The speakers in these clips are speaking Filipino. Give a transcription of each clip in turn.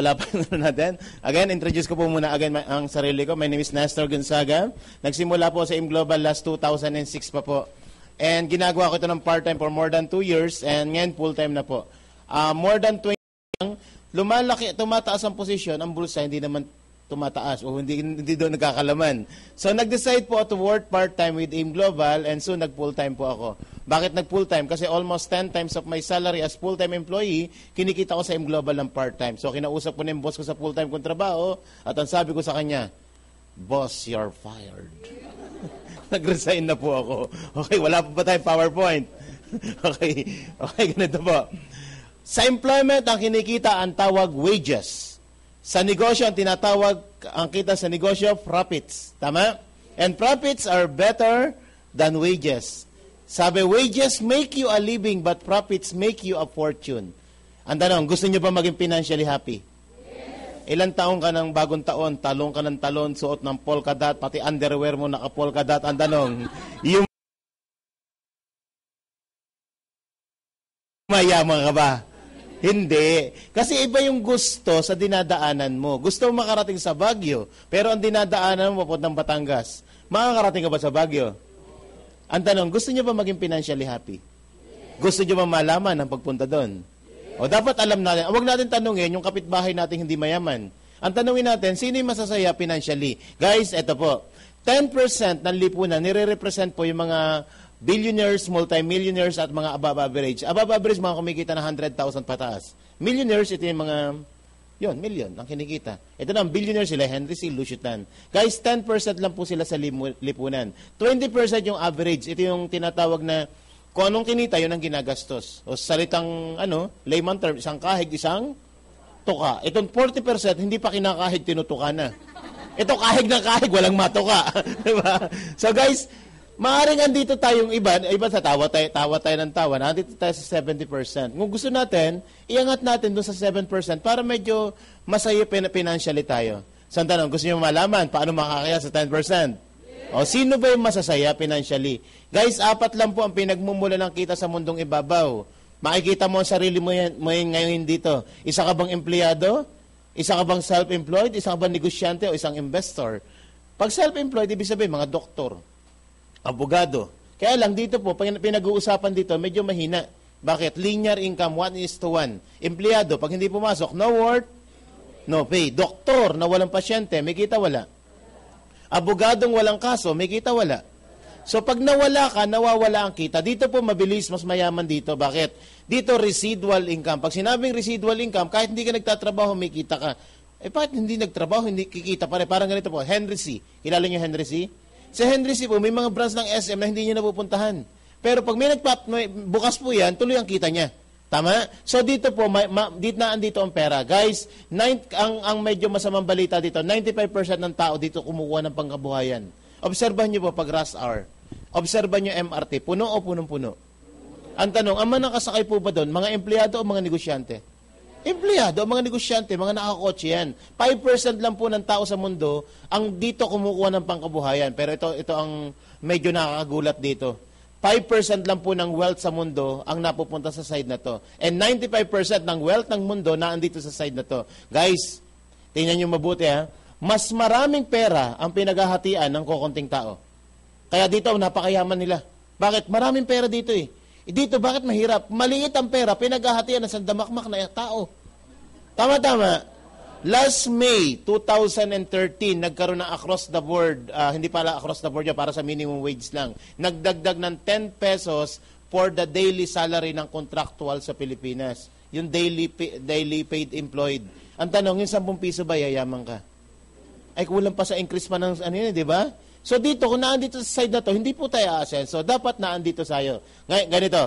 wala pa yung natin. Again, introduce ko po muna again ang sarili ko. My name is Nestor Gonzaga. Nagsimula po sa AIM Global last 2006 pa po. And ginagawa ko ito ng part-time for more than 2 years and ngayon full-time na po. More than 20 lumalaki, tumataas ang posisyon, ang bulsa hindi naman tumataas o hindi doon nagkakalaman. So nag-decide po to work part-time with AIM Global and soon nag-full-time po ako. Bakit nag-full-time? Kasi almost 10 times of my salary as full-time employee, kinikita ko sa AIM Global ng part-time. So kinausap ko na yung boss ko sa full-time kong trabaho at ang sabi ko sa kanya, "Boss, you're fired." Nag-resign na po ako. Okay, wala pa tayong PowerPoint. Okay, ganito po. Sa employment, ang kinikita ang tawag wages. Sa negosyo, ang tinatawag, ang kita sa negosyo, profits. Tama? And profits are better than wages. Sabi, wages make you a living, but profits make you a fortune. Ang tanong, gusto niyo ba maging financially happy? Yes. Ilang taong ka ng bagong taon, talong ka ng talon, suot ng polka dot, pati underwear mo naka-polka dot. Ang tanong, yung mayaman ka ba? Hindi. Kasi iba yung gusto sa dinadaanan mo. Gusto mo makarating sa Baguio, pero ang dinadaanan mo papuntang Batangas. Makakarating ka ba sa Baguio? Ang tanong, gusto niyo ba maging financially happy? Gusto niyo ba malaman ang pagpunta doon? O dapat alam natin, huwag natin tanungin yung kapitbahay natin hindi mayaman. Ang tanungin natin, sino yung masasaya financially? Guys, eto po. 10% ng lipunan, nire-represent po yung mga billionaires, multimillionaires, at mga above average. Above average, mga kumikita na 100,000 pataas. Millionaires, ito yung mga, million ang kinikita. Ito na, ang billionaires sila, Henry C. Lucitan. Guys, 10% lang po sila sa lipunan. 20% yung average. Ito yung tinatawag na, kung anong kinita, yun ang ginagastos. O salitang, layman term, isang kahig, isang tuka. Itong 40%, hindi pa kinakahig, tinutuka na. Ito kahig na kahig, walang matuka. Diba? So guys, maaaring andito tayong iba sa tawa tayo ng tawa, nandito tayo sa 70%. Kung gusto natin, iangat natin doon sa 7% para medyo masaya financially tayo. So, ang tanong, gusto niyo malaman paano makakaya sa 10%? O, sino ba yung masasaya financially? Guys, 4 lang po ang pinagmumula ng kita sa mundong ibabaw. Makikita mo ang sarili mo ngayon dito. Isa ka bang empleyado? Isa ka bang self-employed? Isa ka bang negosyante o isang investor? Pag self-employed, ibig sabihin, mga doktor, abogado. Kaya lang dito po, pinag-uusapan dito, medyo mahina. Bakit? Linear income, 1:1. Empleyado, pag hindi pumasok, no work, no pay. Doktor na walang pasyente, may kita wala. Abogadong walang kaso, may kita wala. So pag nawala ka, nawawala ang kita. Dito po mabilis, mas mayaman dito. Bakit? Dito residual income. Pag sinabing residual income, kahit hindi ka nagtatrabaho, may kita ka. Bakit hindi nagtrabaho, hindi kikita pa rin? Parang ganito po, Henry C. Kilala niyo Henry C? Sa Henry C po, may mga branch ng SM na hindi niya napupuntahan. Pero pag may bukas po yan, tuloy ang kita niya. Tama? So dito po, andito ang pera. Guys, ang medyo masamang balita dito, 95% ng tao dito kumukuha ng pangkabuhayan. Obserbahan niyo po pag rush hour. Obserbahan niyo MRT, puno o punong-puno? Ang tanong, ang mga nakasakay po ba doon, mga empleyado o mga negosyante? Empleyado, mga negosyante, mga nakakotse yan. 5% lang po ng tao sa mundo ang dito kumukuha ng pangkabuhayan. Pero ito ang medyo nakakagulat dito. 5% lang po ng wealth sa mundo ang napupunta sa side na to. And 95% ng wealth ng mundo na andito sa side na to. Guys, tingnan nyo mabuti ha. Mas maraming pera ang pinaghahatian ng kokonting tao. Kaya dito, napakayaman nila. Bakit? Maraming pera dito eh. Dito, bakit mahirap? Maliit ang pera, pinaghahatian ng sandamakmak na tao. Tama-tama. Last May 2013, nagkaroon ng across the board, hindi pala across the board yan, para sa minimum wage lang. Nagdagdag ng 10 pesos for the daily salary ng contractual sa Pilipinas. Yung daily paid employed. Ang tanong, yung 10 piso ba, yayaman ka? Ay, kulang pa sa increase pa ng di ba? So dito, kung naandito sa side na to, hindi po tayo aasenso. Dapat naandito sayo. Ngayon, ganito,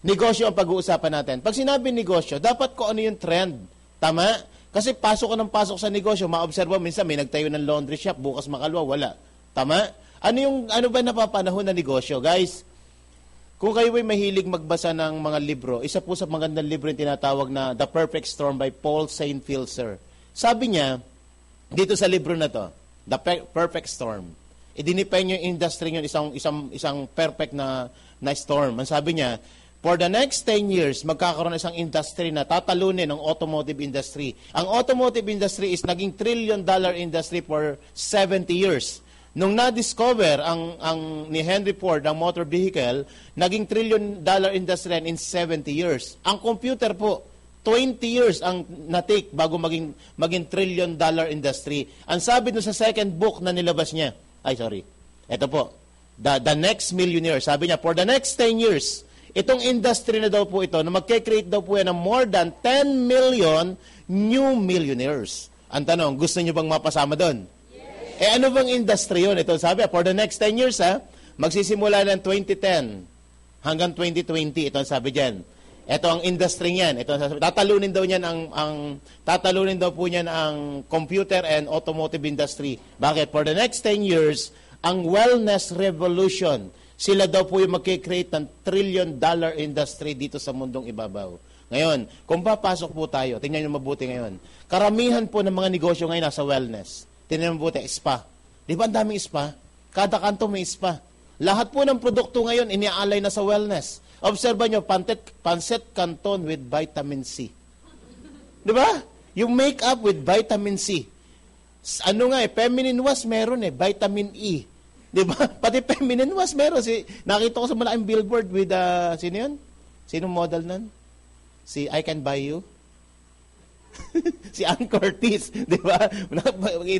negosyo ang pag-uusapan natin. Pag sinabi negosyo, dapat ko ano yung trend. Tama? Kasi pasok ko ng pasok sa negosyo, maobserba, minsan may nagtayo ng laundry shop, bukas makalwa, wala. Tama? Ano ba napapanahon na negosyo? Guys, kung kayo ay mahilig magbasa ng mga libro, isa po sa magandang libro yung tinatawag na The Perfect Storm by Paul St. Filzer. Sabi niya, dito sa libro na to, The Perfect Storm, idinipay niyo yung industry niyo isang perfect na storm. Ang sabi niya, For the next 10 years, magkakaroon isang industry na tatalunin ng automotive industry. Ang automotive industry is naging $1 trillion industry for 70 years. Nung na-discover ang ni Henry Ford ang motor vehicle, naging $1 trillion industry in 70 years. Ang computer po, 20 years ang na-take bago maging $1 trillion industry. Ang sabi doon sa second book na nilabas niya, ito po, the Next Millionaire. Sabi niya, for the next 10 years, itong industry na daw po ito, na magkikreate daw po yan ng more than 10 million new millionaires. Ang tanong, gusto niyo bang mapasama doon? Yes. Ano bang industry yun? Ito sabi, for the next 10 years, magsisimula ng 2010 hanggang 2020. Ito ang sabi dyan. Ito ang industry niyan. Ito ang sabi. Tatalunin daw niyan tatalunin daw po niyan ang computer and automotive industry. Bakit? For the next 10 years, ang wellness revolution, sila daw po yung magkikreate ng $1 trillion industry dito sa mundong ibabaw. Ngayon, kung papasok po tayo, tingnan nyo mabuti ngayon, karamihan po ng mga negosyo ngayon nasa wellness. Tingnan mo mabuti, spa. Di ba ang daming spa? Kada kanto may spa. Lahat po ng produkto ngayon, iniaalay na sa wellness. Obserba nyo, pancit canton with vitamin C. Di ba? Yung makeup with vitamin C. Ano nga feminine wash meron vitamin E. Di ba? Pati feminine wash meron. Nakita ko sa malaking billboard with, sino yun? Sinong model nun? Si I Can Buy You? Si Ann Curtis. Di ba?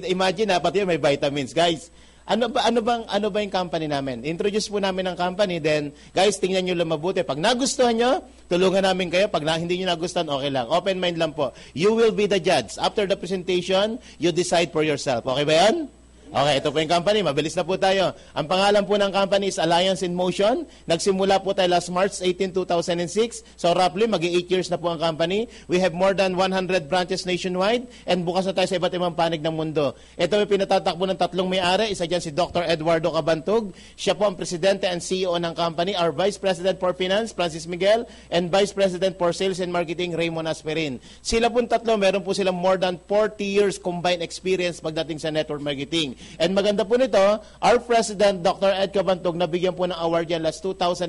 Imagine pati yun may vitamins. Guys, ano ba yung company namin? Introduce po namin ang company, then, guys, tingnan nyo lang mabuti. Pag nagustuhan nyo, tulungan namin kayo. Pag hindi nyo nagustuhan, okay lang. Open mind lang po. You will be the judge. After the presentation, you decide for yourself. Okay ba yan? Okay, ito po yung company. Mabilis na po tayo. Ang pangalan po ng company is Alliance in Motion. Nagsimula po tayo last March 18, 2006. So roughly, mag-8 years na po ang company. We have more than 100 branches nationwide and bukas na tayo sa iba't ibang panig ng mundo. Ito ay pinatatakbo ng 3 may-ari. Isa dyan si Dr. Eduardo Cabantug. Siya po ang Presidente and CEO ng company. Our Vice President for Finance, Francis Miguel, and Vice President for Sales and Marketing, Raymond Asperin. Sila po 3, meron po silang more than 40 years combined experience pagdating sa network marketing. And maganda po nito, our President, Dr. Ed Cabantug, nabigyan po ng award yan last 2010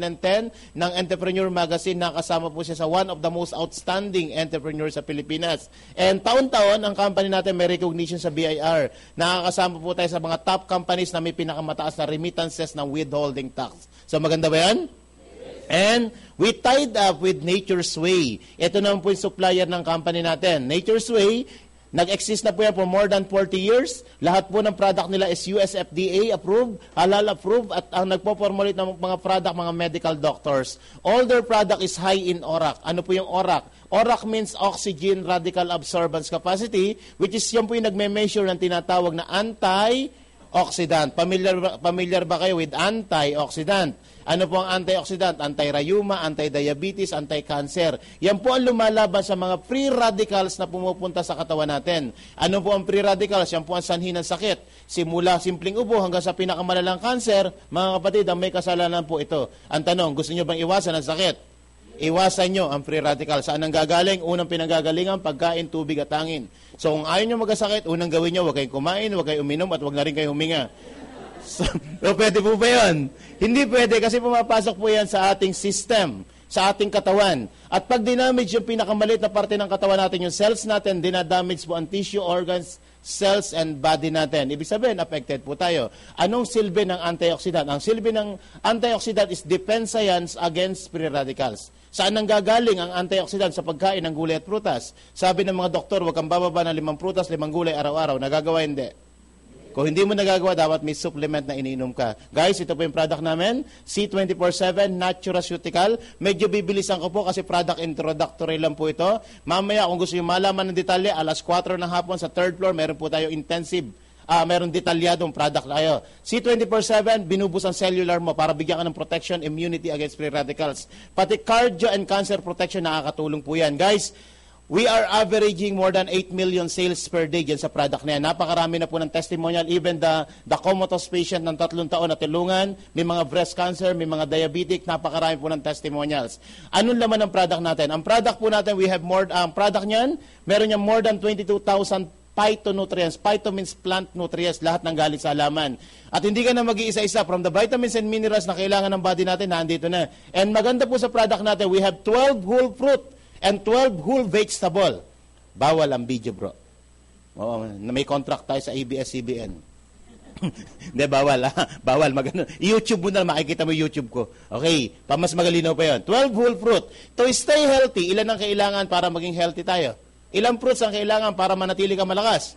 ng Entrepreneur Magazine. Nakasama po siya sa one of the most outstanding entrepreneurs sa Pilipinas. And taon-taon, ang company natin may recognition sa BIR. Nakakasama po tayo sa mga top companies na may pinakamataas na remittances ng withholding tax. So maganda ba yan? And we tied up with Nature's Way. Ito naman po yung supplier ng company natin. Nature's Way, nag-exist na po yan for more than 40 years. Lahat po ng product nila is US FDA approved, halal approved, at ang nagpo-formulate ng mga product, mga medical doctors. All their product is high in ORAC. Ano po yung ORAC? ORAC means Oxygen Radical Absorbance Capacity, which is yung po yung nagme-measure ng tinatawag na antioxidant. Familiar ba kayo with antioxidant? Ano po ang antioxidant? Anti-rheuma, anti-diabetes, anti-cancer. Yan po ang lumalaban sa mga free radicals na pumupunta sa katawan natin. Ano po ang free radicals? Yan po ang sanhi ng sakit. Simula simpleng ubo hanggang sa pinakamalalang cancer, mga kapatid, ang may kasalanan po ito. Ang tanong, gusto nyo bang iwasan ang sakit? Iwasan nyo ang free radical. Saan ang gagaling? Unang pinanggagalingan, pagkain, tubig at hangin. So kung ayaw nyo magkasakit, unang gawin nyo, huwag kayong kumain, huwag kayong uminom, at huwag na rin kayong huminga. So, pwede po ba yun? Hindi pwede kasi pumapasok po yan sa ating system, sa ating katawan. At pag dinamage yung pinakamalit na parte ng katawan natin, yung cells natin, dinadamage po ang tissue, organs, cells, and body natin. Ibig sabihin, affected po tayo. Anong silbi ng antioxidant? Ang silbi ng antioxidant is defense science against free radicals. Saan nang gagaling ang antioxidant? Sa pagkain ng gulay at prutas. Sabi ng mga doktor, huwag kang bababa ng 5 prutas, 5 gulay araw-araw. Nagagawa hindi. Kung hindi mo nagagawa, dapat may supplement na iniinom ka. Guys, ito po yung product namin, C24/7 Naturaceutical. Medyo bibilisan ko po kasi product introductory lang po ito. Mamaya, kung gusto nyo malaman ng detalye, alas 4 ng hapon sa 3rd floor, meron po tayo intensive, meron detalyadong product tayo. C24/7, binubus ang cellular mo para bigyan ka ng protection, immunity against free radicals. Pati cardio and cancer protection, nakakatulong po yan. Guys, we are averaging more than 8 million sales per day dyan sa product na yan. Napakarami na po ng testimonial. Even the comatose patient ng 3 taon na tulungan, may mga breast cancer, may mga diabetic, napakarami po ng testimonials. Anong laman ng product natin? Ang product po natin, we have more, ang product niyan, meron niya more than 22,000 phytonutrients. Phyto means plant nutrients, lahat ng galing sa halaman. At hindi ka na mag-iisa-isa. From the vitamins and minerals na kailangan ng body natin, nandito na. And maganda po sa product natin, we have 12 whole fruit and 12 whole vegetable. Bawal ang video, bro. Oo, may contract tayo sa ABS-CBN. Hindi, bawal. Bawal. YouTube mo na, makikita mo YouTube ko. Okay, mas magalinaw pa yun. 12 whole fruit. To stay healthy, ilan ang kailangan para maging healthy tayo? Ilang fruits ang kailangan para manatili ka malakas?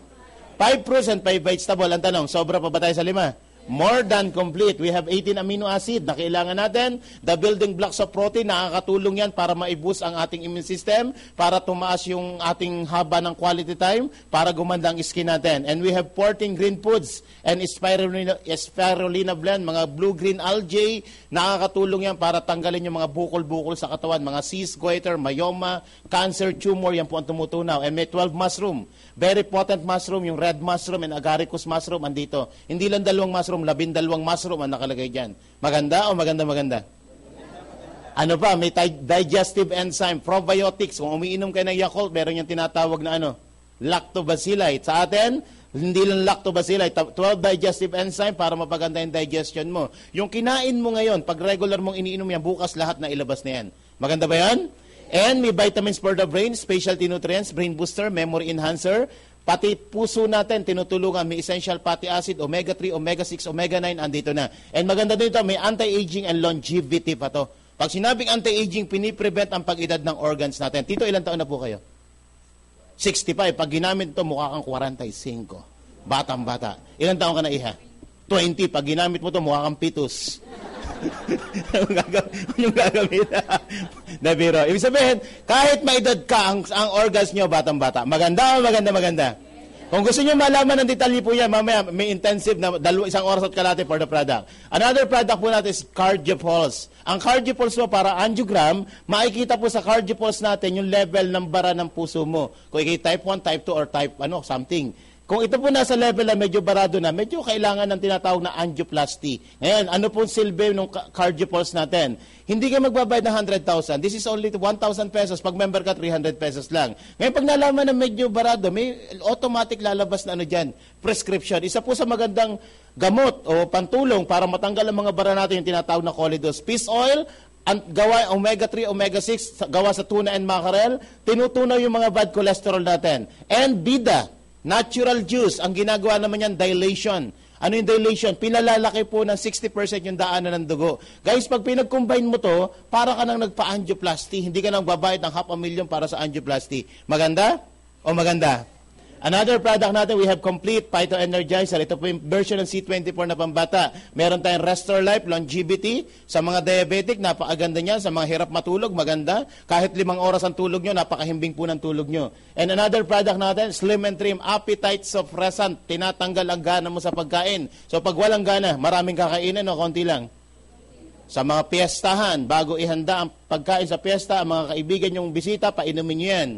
5 fruits and 5 vegetable. Ang tanong, sobra pa ba tayo sa 5? More than complete. We have 18 amino acid na kailangan natin. The building blocks of protein, nakakatulong yan para ma-boost ang ating immune system, para tumaas yung ating haba ng quality time, para gumanda ang skin natin. And we have 14 green foods and spirulina blend, mga blue-green algae, nakakatulong yan para tanggalin yung mga bukol-bukol sa katawan, mga cyst, goiter, myoma, cancer, tumor, yan po ang tumutunaw. And may 12 mushroom. Very potent mushroom, yung red mushroom and agaricus mushroom, andito. Hindi lang 2 mushroom, 12 mushroom ang nakalagay dyan. Maganda o maganda? Ano pa? May digestive enzyme, probiotics. Kung umiinom kayo ng Yakult, meron yung tinatawag na lactobacilli. Sa atin, hindi lang lactobacilli, 12 digestive enzyme para mapaganda yung digestion mo. Yung kinain mo ngayon, pag regular mong iniinom yan, bukas lahat na ilabas na yan. Maganda ba yan? And may vitamins for the brain, specialty nutrients, brain booster, memory enhancer. Pati puso natin, tinutulungan, may essential fatty acid, omega-3, omega-6, omega-9, andito na. And maganda dito, may anti-aging and longevity pa to. Pag sinabing anti-aging, piniprevent ang pag-edad ng organs natin. Tito, ilang taon na po kayo? 65. Pag ginamit ito, mukha kang 45. Batang-bata. Ilang taon ka na, iha? 20. Pag ginamit mo ito, mukha kang pitus. yung gagamit. Nabiro. Ibig sabihin, kahit maedad ka, ang organs nyo, batang-bata. Maganda o maganda? Kung gusto nyo malaman ng detalye po yan, mamaya may intensive na 1 oras at kalahati for the product. Another product po natin is CardioPulse. Ang CardioPulse po para angiogram, makikita po sa CardioPulse natin yung level ng bara ng puso mo. Kung ikay type 1, type 2, or type something. Kung ito po nasa level na medyo barado na, medyo kailangan ng tinatawag na angioplasty. Ngayon, ano pong silbi ng CardioPulse natin? Hindi ka magbabayad ng 100,000. This is only 1,000 pesos. Pag member ka, 300 pesos lang. Ngayon, pag nalaman na medyo barado, may automatic lalabas na dyan, prescription. Isa po sa magandang gamot o pantulong para matanggal ang mga bara natin, yung tinatawag na Colidos. Peace oil, gawa omega-3, omega-6, gawa sa tuna and mackerel, tinutunaw yung mga bad cholesterol natin. And bida, natural juice, ang ginagawa naman yan, dilation. Ano yung dilation? Pinalalaki po ng 60% yung daanan ng dugo. Guys, pag pinag-combine mo to, para ka nang nagpa-angioplasty, hindi ka nang babayad ng 500,000 para sa angioplasty. Maganda o maganda? Another product natin, we have complete Phyto Energizer. Ito po yung version ng C24 na pambata. Meron tayong Restore Life, Longevity. Sa mga diabetic, napakaganda niyan. Sa mga hirap matulog, maganda. Kahit 5 oras ang tulog nyo, napakahimbing po ng tulog nyo. And another product natin, Slim and Trim, Appetite Suppressant. Tinatanggal ang gana mo sa pagkain. So pag walang gana, maraming kakainin o konti lang. Sa mga piyestahan, bago ihanda ang pagkain sa piyesta, ang mga kaibigan yung bisita, painumin nyo yan.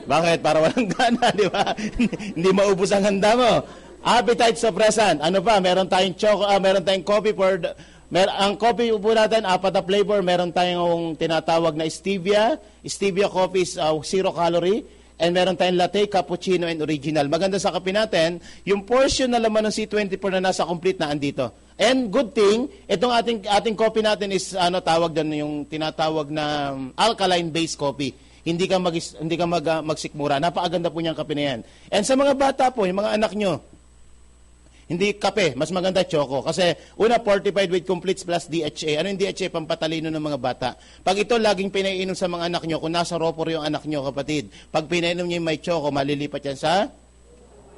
Bakit? Para walang gana, di ba? Hindi maubos ang handa mo. Appetite suppressant. Ano pa? Meron tayong meron tayong coffee ang coffee po natin, 4 na flavor. Meron tayong tinatawag na stevia. Stevia coffee is 0 calorie. And meron tayong latte, cappuccino, and original. Maganda sa kape natin, yung portion na laman ng C24 na nasa complete na andito. And good thing, itong ating coffee natin is tawag doon yung tinatawag na alkaline-based coffee. Hindi ka magsikmura. Napakaganda po niyang kape na yan. And sa mga bata po, yung mga anak nyo, hindi kape, mas maganda choco. Kasi una, fortified with completes plus DHA. Ano yung DHA? Pampatalino ng mga bata. Pag ito laging pinainom sa mga anak nyo, kung nasa ropor yung anak nyo, kapatid, pag pinainom nyo yung may choco, malilipat yan sa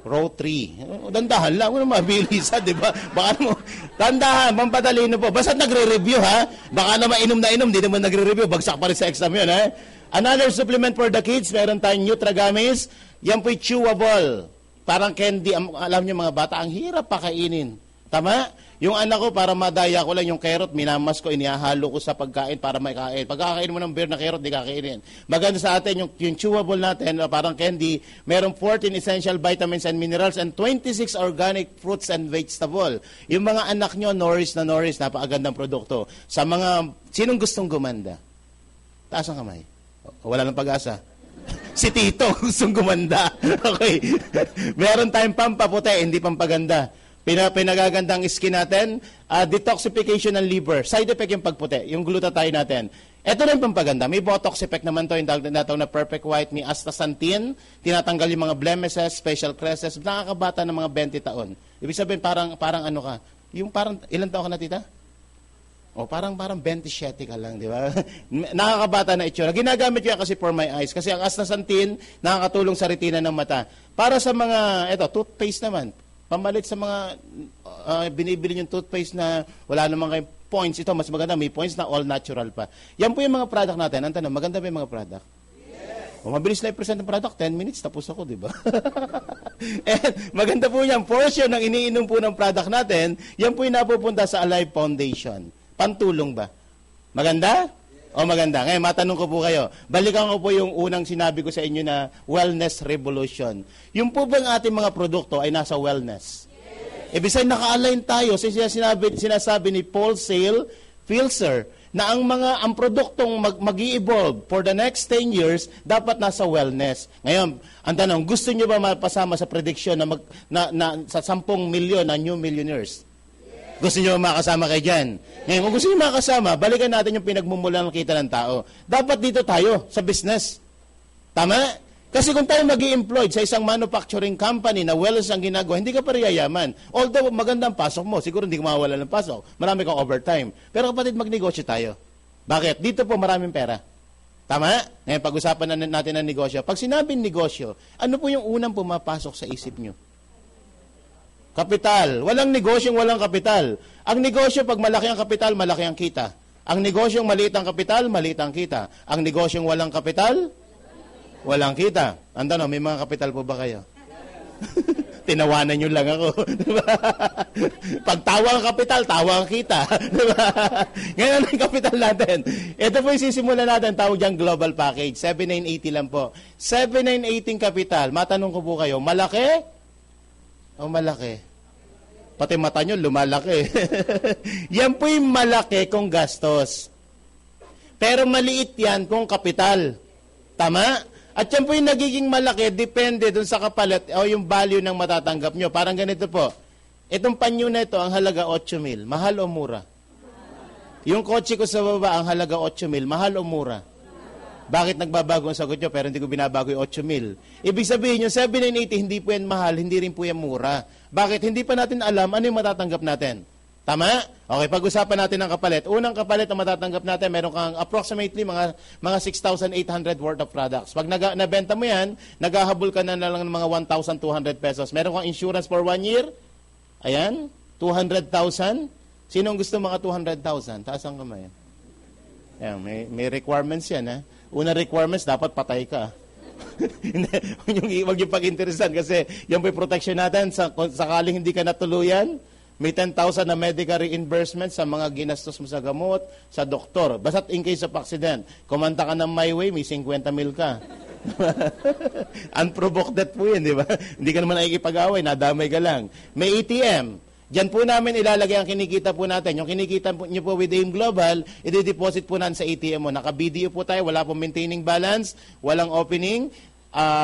row 3. Dandahan lang, ano mabilis, di ba? Baka mo, dandahan, pampatalino po. Basta nagre-review, ha? Baka na mainom, di naman nagre-review, bagsak pa rin sa exam yun, ha? Another supplement for the kids, meron tayong Nutragamis. Yan po'y chewable. Parang candy. Alam niyo mga bata, ang hirap pakainin. Tama? Yung anak ko, para madaya ko lang yung carrot, minamas ko, inihahalo ko sa pagkain para maikain. Pagkakain mo ng beer na carrot, di kakainin. Maganda sa atin, yung chewable natin, parang candy, merong 14 essential vitamins and minerals and 26 organic fruits and vegetable. Yung mga anak nyo, nourished, napakagandang produkto. Sa mga, sinong gustong gumanda? Taas ang kamay. Wala nang pag-asa. Si Tito gustong gumanda. Okay. Meron tayong pampaputi, hindi pampaganda. Pinagaganda ang skin natin, detoxification ng liver. Side effect yung pagputi, yung glutathione natin. Ito na yung pampaganda. May botox effect naman to, yung natawag na perfect white, may astaxanthin, tinatanggal yung mga blemishes, special creases, nakakabata ng mga 20 taon. Ibig sabihin, parang ano ka, yung parang, ilan taon ka na, tita? O parang 27 ka lang, di ba? Nakakabata na itsura. Ginagamit ko yan kasi for my eyes. Kasi ang astaxanthin, nakakatulong sa retina ng mata. Para sa mga, toothpaste naman. Pamalit sa mga binibili yung toothpaste na wala namang kayong points. Ito, mas maganda, may points na all natural pa. Yan po yung mga product natin. Ang tanong, maganda ba yung mga product? Yes. O mabilis na i-present ng product, 10 minutes, tapos ako, di ba? And maganda po yan. Portion ng iniinom po ng product natin, yan po yung napupunta sa Alive Foundation. Pantulong ba? Maganda? O maganda. Ngayon, matanong ko po kayo. Balikan ko po yung unang sinabi ko sa inyo na wellness revolution. Yung po bang ating mga produkto ay nasa wellness? Yes. Ibig sabihin, naka-align tayo sa sinasabi ni Paul Sale Filzer na ang produktong mag-i-evolve for the next 10 years, dapat nasa wellness. Ngayon, ang tanong, gusto nyo ba mapasama sa prediction na sa 10 milyon na new millionaires? Gusto nyo makasama kayo dyan? Ngayon, kung gusto nyo makasama, balikan natin yung pinagmumulan ng kita ng tao. Dapat dito tayo, sa business. Tama? Kasi kung tayo mag-i-employed sa isang manufacturing company na wellness ang ginagawa, hindi ka pa yayaman. Although magandang pasok mo, siguro hindi ka mawawala ng pasok. Marami kang overtime. Pero kapatid, magnegosyo tayo. Bakit? Dito po maraming pera. Tama? Ngayon, pag-usapan natin ng negosyo. Pag sinabing negosyo, ano po yung unang pumapasok sa isip nyo? Kapital. Walang negosyong walang kapital. Ang negosyo, pag malaki ang kapital, malaki ang kita. Ang negosyong maliit ang kapital, maliit ang kita. Ang negosyong walang kapital, walang kita. Ang tanong, may mga kapital po ba kayo? Tinawanan nyo lang ako. Pag tawa ang kapital, tawa ang kita. Ngayon, ano yung kapital natin? Ito po yung sisimulan natin, tawag dyan global package. 7,980 lang po. 7,980 kapital. Matanong ko po kayo, malaki o malaki? Pati mata nyo, lumalaki. Yan po yung malaki kung gastos. Pero maliit yan kung kapital. Tama? At yan po yung nagiging malaki, depende dun sa kapalit o yung value ng matatanggap nyo. Parang ganito po. Itong panyo na ito, ang halaga 8,000. Mahal o mura? Yung kotse ko sa baba, ang halaga 8,000. Mahal o mura? Bakit nagbabago ang sagot nyo pero hindi ko binabago yung 8,000? Ibig sabihin, yung 7,980, hindi po yan mahal, hindi rin po yan mura. Bakit? Hindi pa natin alam ano yung matatanggap natin. Tama? Okay, pag-usapan natin ang kapalit. Unang kapalit na matatanggap natin, meron kang approximately mga 6,800 worth of products. Pag nabenta mo yan, naghahabol ka na lang ng mga 1,200 pesos. Meron kang insurance for 1 year. Ayan, 200,000. Sinong gusto mga 200,000? Taas ang kamay. Ayan, may requirements yan, ha? Unang requirements, dapat patay ka. Huwag yung pag-interesan kasi yung protection natin, sakaling hindi ka natuluyan, may 10,000 na medical reimbursement sa mga ginastos mo sa gamot, sa doktor. Basta't in case of accident, kumanta ka ng my way, may 50 mil ka. Unprovoked death po yun, di ba? Hindi ka naman nakikipag-away, nadamay ka lang. May ATM. Diyan po namin ilalagay ang kinikita po natin. Yung kinikita nyo po with AIM Global, i-deposit po natin sa ATM mo. Naka-BDO po tayo, wala pong maintaining balance, walang opening.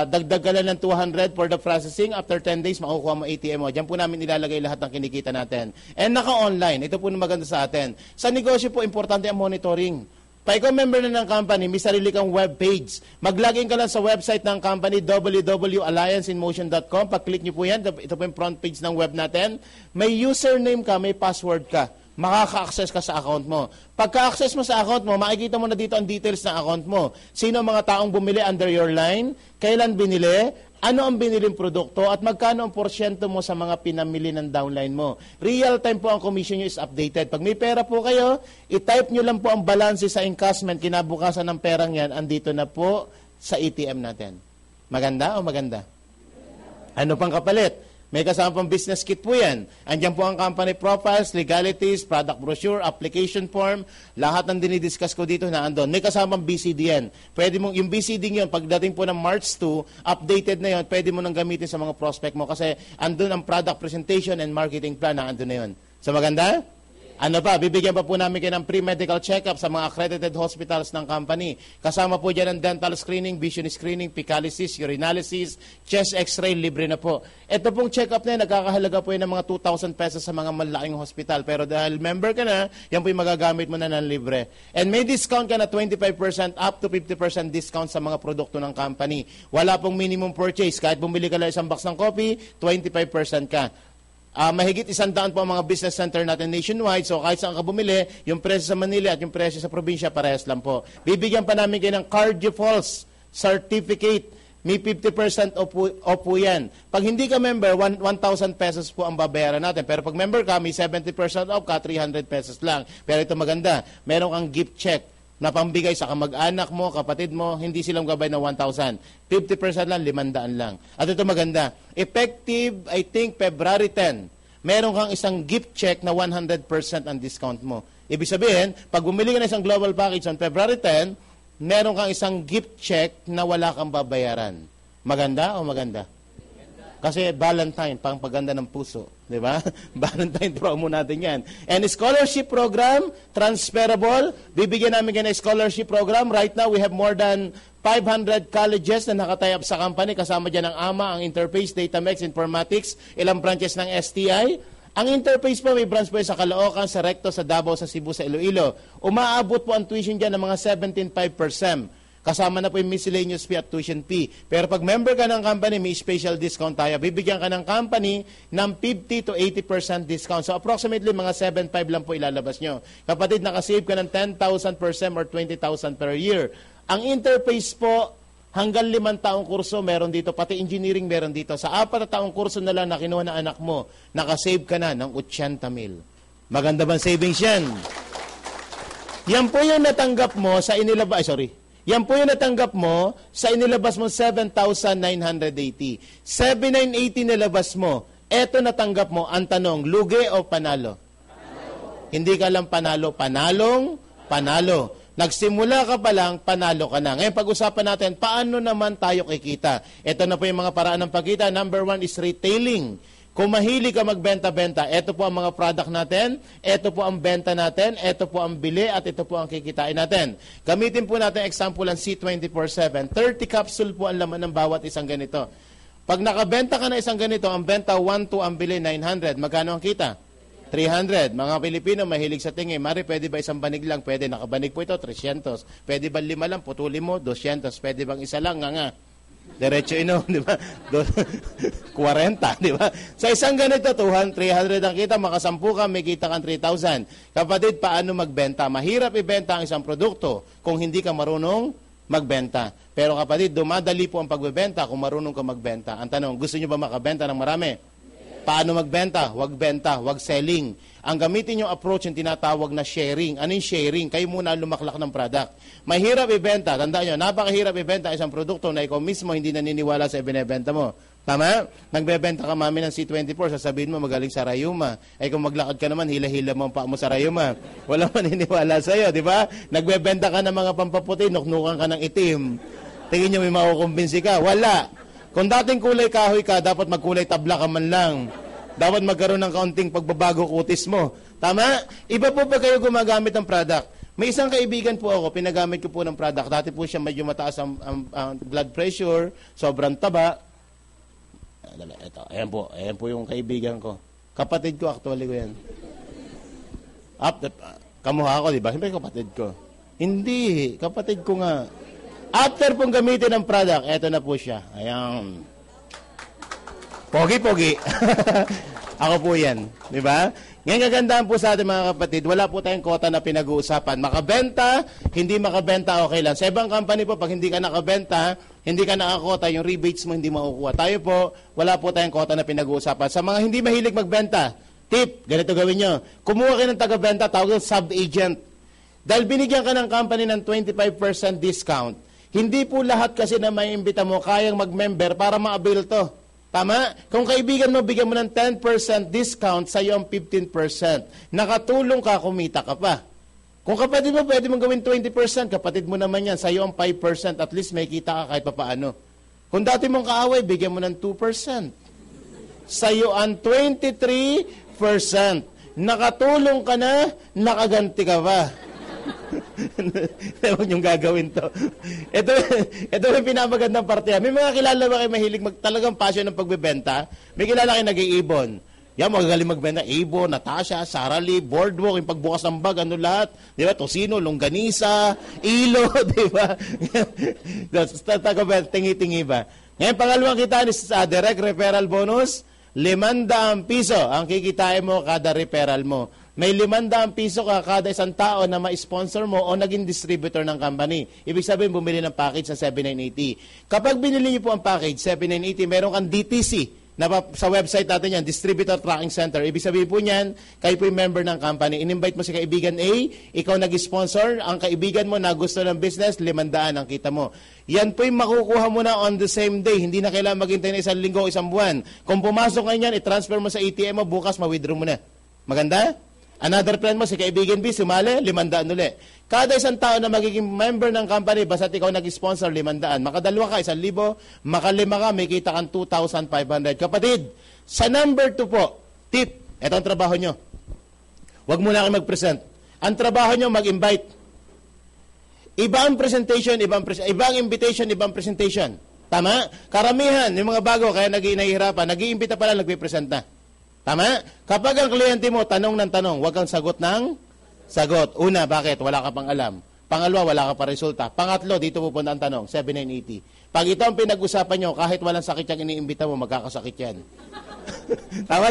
Dagdag ka lang ng 200 for the processing. After 10 days, makukuha mo ATM mo. Diyan po namin ilalagay lahat ng kinikita natin. And naka-online. Ito po na maganda sa atin. Sa negosyo po, importante ang monitoring. Pag ikaw member na ng company, may sarili kang web page. Mag-login ka lang sa website ng company, www.allianceinmotion.com. Pag-click nyo po yan, ito po yung front page ng web natin. May username ka, may password ka. Makaka-access ka sa account mo. Pagka-access mo sa account mo, makikita mo na dito ang details ng account mo. Sino ang mga taong bumili under your line, kailan binili, ano ang biniling produkto, at magkano ang porsyento mo sa mga pinamili ng downline mo. Real time po ang commission nyo is updated. Pag may pera po kayo, i-type nyo lang po ang balance sa encashment, kinabukasan ng perang yan, andito na po sa ATM natin. Maganda o maganda? Ano pang kapalit? May kasama pang business kit po yan. Andiyan po ang company profiles, legalities, product brochure, application form, lahat ng dinidiscuss ko dito na andon. May kasama pang BCD yan. Pwede mong, yung BCD yun, pagdating po ng March 2, updated na yun, pwede mo nang gamitin sa mga prospect mo kasi andun ang product presentation and marketing plan na andun na yun. So maganda? Ano pa, bibigyan pa po namin kayo ng pre-medical check-up sa mga accredited hospitals ng company. Kasama po dyan ang dental screening, vision screening, fecalysis, urinalysis, chest x-ray, libre na po. Ito pong check-up na yan, nagkakahalaga po yan ng mga 2,000 pesos sa mga malaking hospital. Pero dahil member ka na, yan po yung magagamit mo na ng libre. And may discount ka na 25% up to 50% discount sa mga produkto ng company. Wala pong minimum purchase. Kahit bumili ka lang isang box ng coffee, 25% ka. Mahigit 100 po ang mga business center natin nationwide. So kahit saan ka bumili, yung presyo sa Manila at yung presyo sa probinsya, parehas lang po. Bibigyan pa namin kayo ng CardioFalls certificate. May 50% off po yan. Pag hindi ka member, 1,000 pesos po ang babayaran natin. Pero pag member ka, may 70% off ka, 300 pesos lang. Pero ito maganda, meron kang gift check na pambigay sa kamag-anak mo, kapatid mo, hindi silang gabay ng 1,000. 50% lang, 500 lang. At ito maganda, effective, I think, February 10, meron kang isang gift check na 100% ang discount mo. Ibig sabihin, pag bumili ka ng isang global package on February 10, meron kang isang gift check na wala kang babayaran. Maganda o maganda? Kasi Valentine, pang paganda ng puso. Di ba? Valentine promo natin yan. And scholarship program, transferable. Bibigyan namin kayo ng scholarship program. Right now, we have more than 500 colleges na nakatay up sa company. Kasama dyan ang AMA, ang Interface, Datamex, Informatics, ilang branches ng STI. Ang Interface po, may branch po sa Caloocan, sa Recto, sa Davao, sa Cebu, sa Iloilo. Umaabot po ang tuition dyan ng mga 17.5%. Kasama na po yung miscellaneous fee at tuition fee. Pero pag member ka ng company, may special discount tayo. Bibigyan ka ng company ng 50 to 80% discount. So approximately mga 7.5 lang po ilalabas nyo. Kapatid, nakasave ka ng 10,000 per SEM or 20,000 per year. Ang Interface po, hanggang 5 taong kurso meron dito. Pati engineering meron dito. Sa 4 taong kurso na lang na kinuha na anak mo, nakasave ka na ng 80,000. Maganda bang savings yan? Yan po yung natanggap mo sa inilabas. Yan po yung natanggap mo sa inilabas mo 7,980. 7,980 nilabas mo. Eto natanggap mo. Ang tanong, lugi o panalo? Panalo. Hindi ka lang panalo. Panalo. Nagsimula ka pa lang, panalo ka na. Ngayon pag-usapan natin, paano naman tayo kikita? Ito na po yung mga paraan ng pagkita. Number 1 is retailing. Kung mahilig ka magbenta-benta, ito po ang mga product natin, ito po ang benta natin, ito po ang bili, at ito po ang kikitain natin. Gamitin po natin example ang C24/7. 30 capsule po ang laman ng bawat isang ganito. Pag nakabenta ka na isang ganito, ang benta 1, 2, ang bili 900. Magkano ang kita? 300. Mga Pilipino mahilig sa tingin. Mari, pwede ba isang banig lang? Pwede. Nakabanig po ito, 300. Pwede ba 5 lang? Putuli mo, 200. Pwede bang isa lang? Nga. Diretso di ba? 40, di ba? Sa isang ganito, 200, 300 ang kita, makasampu ka, may kita kang 3,000. Kapatid, paano magbenta? Mahirap ibenta ang isang produkto kung hindi ka marunong magbenta. Pero kapatid, dumadali po ang pagbebenta kung marunong ka magbenta. Ang tanong, gusto nyo ba makabenta ng marami? Paano magbenta? Wag selling. Ang gamitin yung approach yung tinatawag na sharing. Ano yung sharing? Kayo muna lumaklak ng product. Mahirap ibenta. Tandaan nyo, napakahirap ibenta isang produkto na ikaw mismo hindi naniniwala sa ibinebenta mo. Tama? Nagbebenta ka mami ng C24, sasabihin mo magaling sa Rayuma. Ay kung maglakad ka naman, hila-hila mo ang paa mo sa Rayuma. Walang maniniwala sa'yo, di ba? Nagbebenta ka ng mga pampaputi, nuknukan ka ng itim. Tingin nyo may makukumbinsi ka. Wala. Kung dating kulay kahoy ka, dapat magkulay tabla ka man lang. Dapat magkaroon ng kaunting pagbabago kutis mo. Tama? Iba po pa kayo gumagamit ng product. May isang kaibigan po ako, pinagamit ko po ng product. Dati po siya medyo mataas ang blood pressure, sobrang taba. Ito, ayan po yung kaibigan ko. Kapatid ko, actually ko yan. Kamukha ko, di ba? Siyempre kapatid ko. Hindi, kapatid ko nga. After pong gamitin ng product, eto na po siya. Ayan. Pogi-pogi. Ako po yan. Di ba? Ngayon kagandahan po sa ating mga kapatid, wala po tayong kota na pinag-uusapan. Makabenta, hindi makabenta, okay lang. Sa ibang company po, pag hindi ka nakabenta, hindi ka nakakota, yung rebates mo hindi makukuha. Tayo po, wala po tayong kota na pinag-uusapan. Sa mga hindi mahilig magbenta, tip, ganito gawin nyo. Kumuha kayo ng taga-benta, tawag yung sub-agent. Dahil binigyan ka ng company ng 25% discount, hindi po lahat kasi na may imbita mo kayang mag-member para ma-avail to. Tama? Kung kaibigan mo, bigyan mo ng 10% discount, sa iyo ang 15%. Nakatulong ka, kumita ka pa. Kung kapatid mo, pwede mong gawin 20%, kapatid mo naman yan, sa iyo ang 5%, at least may kita ka kahit papaano. Kung dati mong kaaway, bigyan mo ng 2%. Sa iyo ang 23%. nakatulong ka na, nakaganti ka pa. Huwag niyong gagawin to. Ito yung pinapagandang parte. May mga kilala ba kayo mahilig talagang passion ng pagbebenta? May kilala kayo nag-iibon. Yan, magagaling magbenta. Ibon, Natasha, Sara Lee, Boardwalk, yung pagbukas ng bag, ano lahat. Di ba? Tosino, longganisa, ilo, di ba? Tingi-tingi ba? Ngayon, pangalawang kitaan is direct referral bonus, 500 piso ang kikitain mo kada referral mo. May 500 piso ka kada isang tao na ma-sponsor mo o naging distributor ng company. Ibig sabihin, bumili ng package sa 7980. Kapag binili niyo po ang package, 7980, meron kang DTC. Sa website natin yan, Distributor Tracking Center. Ibig sabihin po niyan, kayo po yung member ng company. In-invite mo si kaibigan A, ikaw nag-sponsor, ang kaibigan mo na gusto ng business, 500 ang kita mo. Yan po yung makukuha mo na on the same day. Hindi na kailangan maghintay na isang linggo o isang buwan. Kung pumasok ngayon yan, i-transfer mo sa ATM mo, bukas ma-withdraw mo na. Maganda? Another friend mo, si kaibigan B, sumali, 500 ulit. Kada isang tao na magiging member ng company, basta't ikaw nag-sponsor, 500. Makadalawa ka, 1,000. Makalima ka, may kita kang 2,500. Kapatid, sa number 2 po, tip, ito ang trabaho nyo. Huwag muna kayo mag-present. Ang trabaho nyo, mag-invite. Iba ang presentation, ibang invitation, ibang presentation. Tama? Karamihan, yung mga bago, kaya nag-iinahirapan, nag-iimbita pala, nag-present na. Tama? Kapag ang kliyente mo, tanong ng tanong, huwag kang sagot ng sagot. Una, bakit? Wala ka pang alam. Pangalawa, wala ka pa resulta. Pangatlo, dito pupunta ang tanong, 7980. Pag ito ang pinag-usapan nyo, kahit walang sakit yung iniimbita mo, magkakasakit yan. Tama.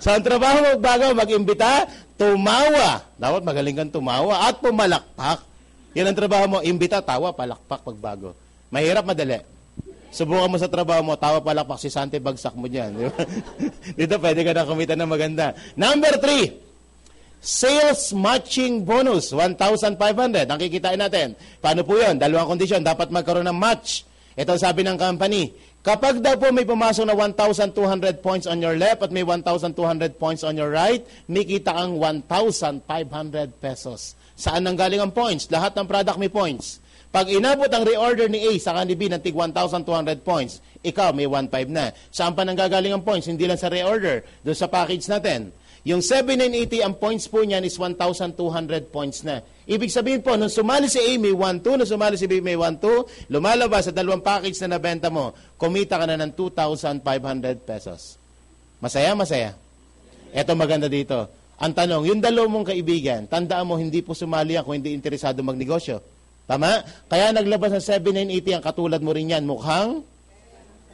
So, ang trabaho mo bago, mag-imbita, tumawa. Dapat magaling kang tumawa at pumalakpak. Yan ang trabaho mo, imbita, tawa, palakpak, pagbago. Mahirap, madali. Subukan mo sa trabaho mo, tawa, palakpak, si Sante, bagsak mo dyan. Dito, pwede ka na kumita na maganda. Number 3. Sales matching bonus, 1,500. Ang kikitain natin. Paano po yun? Dalawang kondisyon. Dapat magkaroon ng match. Ito sabi ng company. Kapag daw po may pumasok na 1,200 points on your left at may 1,200 points on your right, may kita kang 1,500 pesos. Saan nanggaling ang points? Lahat ng product may points. Pag inabot ang reorder ni A sa ni B ng tig 1,200 points, ikaw may 1,500 na. Saan pa nanggagaling ang points? Hindi lang sa reorder. Doon sa package natin. Yung 7,980, ang points po niyan is 1,200 points na. Ibig sabihin po, nung sumali si A, may 1,2, nung sumali si B, may 1,2, lumalabas sa dalawang package na nabenta mo, kumita ka na ng 2,500 pesos. Masaya? Eto maganda dito. Ang tanong, yung dalawa mong kaibigan, tandaan mo, hindi po sumali yan kung hindi interesado magnegosyo. Tama? Kaya naglabas ng 7,980, ang katulad mo rin yan, mukhang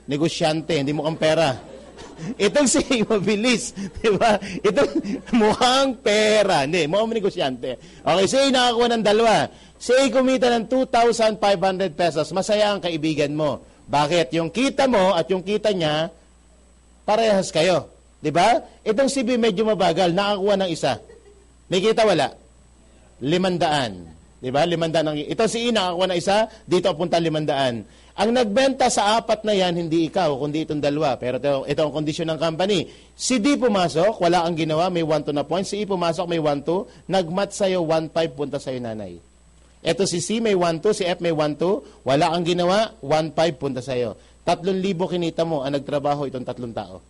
negosyante, hindi mukhang pera. Itong si mabilis, di ba? Itong mukhang pera. Hindi, mukhang negosyante. Okay, si A nakakuha ng dalawa. Si A kumita ng 2,500 pesos. Masaya ang kaibigan mo. Bakit? Yung kita mo at yung kita niya, parehas kayo. Di ba? Itong si B medyo mabagal, nakakuha ng isa. May kita wala? 500. Di ba? 500. Ito si A nakakuha ng isa, dito punta 500. Ang nagbenta sa apat na yan, hindi ikaw, kundi itong dalawa. Pero ito ang kondisyon ng company. Si D pumasok, wala ang ginawa, may 1,2 na points. Si E pumasok, may 1,2. Nagmat sa'yo, 1,5 punta sa'yo, nanay. Ito si C may 1,2, si F may 1,2. Wala ang ginawa, 1,5 punta sa'yo. 3,000 kinita mo ang nagtrabaho itong 3 tao.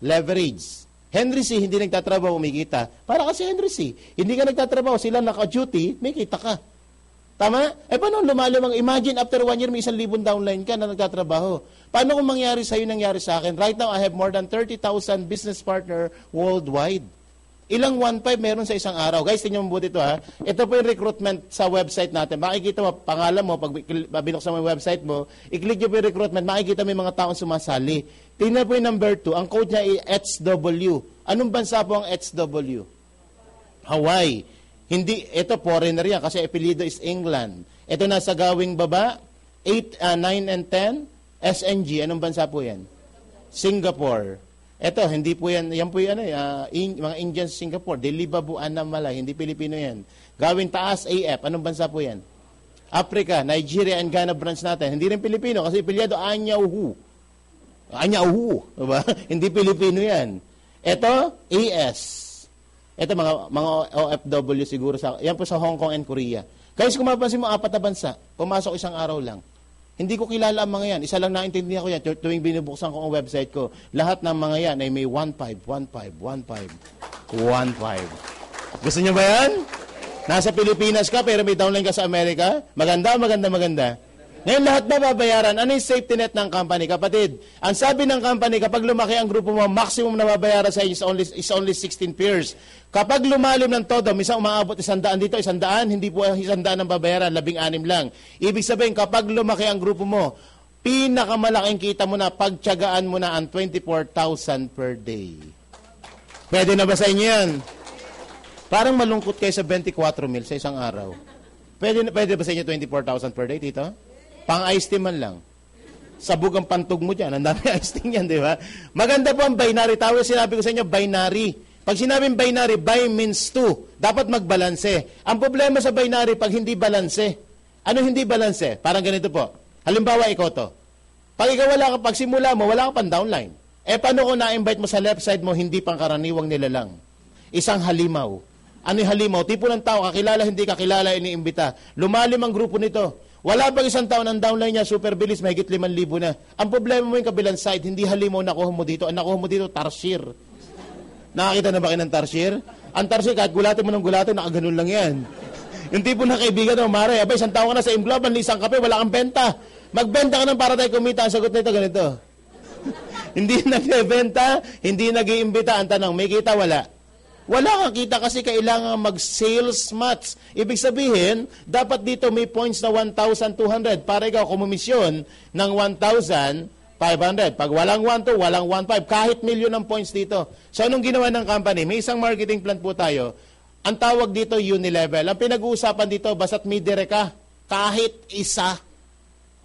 Leverage. Henry C, hindi nagtatrabaho, umikita. Para kasi Henry C, hindi ka nagtatrabaho, sila naka-duty, may kita ka. Tama? Paano lumalamang? Imagine, after 1 year, may 1,000 downline ka na nagtatrabaho. Paano kung mangyari sa'yo, nangyari sa akin? Right now, I have more than 30,000 business partner worldwide. Ilang 1,500 meron sa isang araw? Guys, tingnan mo buti ito ha. Ito po yung recruitment sa website natin. Makikita mo, pangalan mo, pag binuksan mo yung website mo, i-click nyo po yung recruitment, makikita mo yung mga taong sumasali. Tingnan po yung number 2. Ang code niya ay HW. Anong bansa po ang HW? Hawaii. Hindi, ito foreigner yan kasi apelido is England. Ito nasa gawing baba, 8, 9, and 10, SNG. Anong bansa po yan? Singapore. Ito, hindi po yan, yan po yan mga Indians Singapore. Delibabu Anamala, hindi Pilipino yan. Gawing taas, AF. Anong bansa po yan? Africa, Nigeria, and Ghana branch natin. Hindi rin Pilipino kasi apelido Anyauhu. Anyauhu, diba? Hindi Pilipino yan. Ito, AS. Ito mga OFW siguro yan po sa Hong Kong and Korea. Guys, kung mapapansin mo, 4 na bansa, pumasok isang araw lang. Hindi ko kilala ang mga yan. Isa lang naintindihan ko yan tuwing binubuksan ko ang website ko. Lahat ng mga yan ay may 1,500. 1.5. Gusto niyo ba yan? Nasa Pilipinas ka pero may downline ka sa Amerika? Maganda, maganda, maganda. Ngayon lahat na babayaran. Ano yung safety net ng company? Kapatid, ang sabi ng company, kapag lumaki ang grupo mo, maximum na babayaran sa is only 16 pairs. Kapag lumalim ng todo, minsan umaabot 100 dito, 100, hindi po 100 ang babayaran, 16 lang. Ibig sabihin, kapag lumaki ang grupo mo, pinakamalaking kita mo na, pagtiyagaan mo na ang 24,000 per day. Pwede na ba sa inyo yan? Parang malungkot kayo sa 24 mil sa isang araw. Pwede ba sa inyo 24,000 per day, tito? Pang-ice tea man lang. Sabog ang pantog mo dyan. Ang dami ice tea yan, di ba? Maganda po ang binary. Tawag sinabi ko sa inyo, binary. Pag sinabing binary, by means to. Dapat magbalanse. Ang problema sa binary, pag hindi balanse. Ano hindi balanse? Parang ganito po. Halimbawa, ikaw to. Pag ikaw pag simula mo, wala ka pang downline. Paano kung na-invite mo sa left side mo, hindi pang karaniwang nilalang? Isang halimaw. Ano yung halimaw? Tipo ng tao, kakilala, hindi kakilala, iniimbita. Lumalim ang grupo nito. Wala pang isang taon ang downline niya, super bilis, mahigit 5,000 na. Ang problema mo yung kabilang side, hindi halimaw nakuha mo dito. Ang nakuha mo dito, tarsier. Nakakita na ba kayo ng tarsier? Ang tarsier, kahit gulatin mo ng gulatin, nakaganon lang yan. Yung tipo na kaibigan mo, Mare, abay, isang taon ka na sa Imgloban, isang kape, wala kang benta. Magbenta ka ng para tayo kumita. Ang sagot nito, ganito. Hindi nagbebenta, hindi nag-iimbita. Ang tanong, may kita, wala? Wala kang kita kasi kailangan mag-sales match. Ibig sabihin, dapat dito may points na 1,200 para ikaw kumomisyon ng 1,500. Pag walang 1,200, walang 1,500. Kahit milyon ang points dito. So, anong ginawa ng company? May isang marketing plan po tayo. Ang tawag dito, unilevel. Ang pinag-uusapan dito, basta't may dire ka, kahit isa.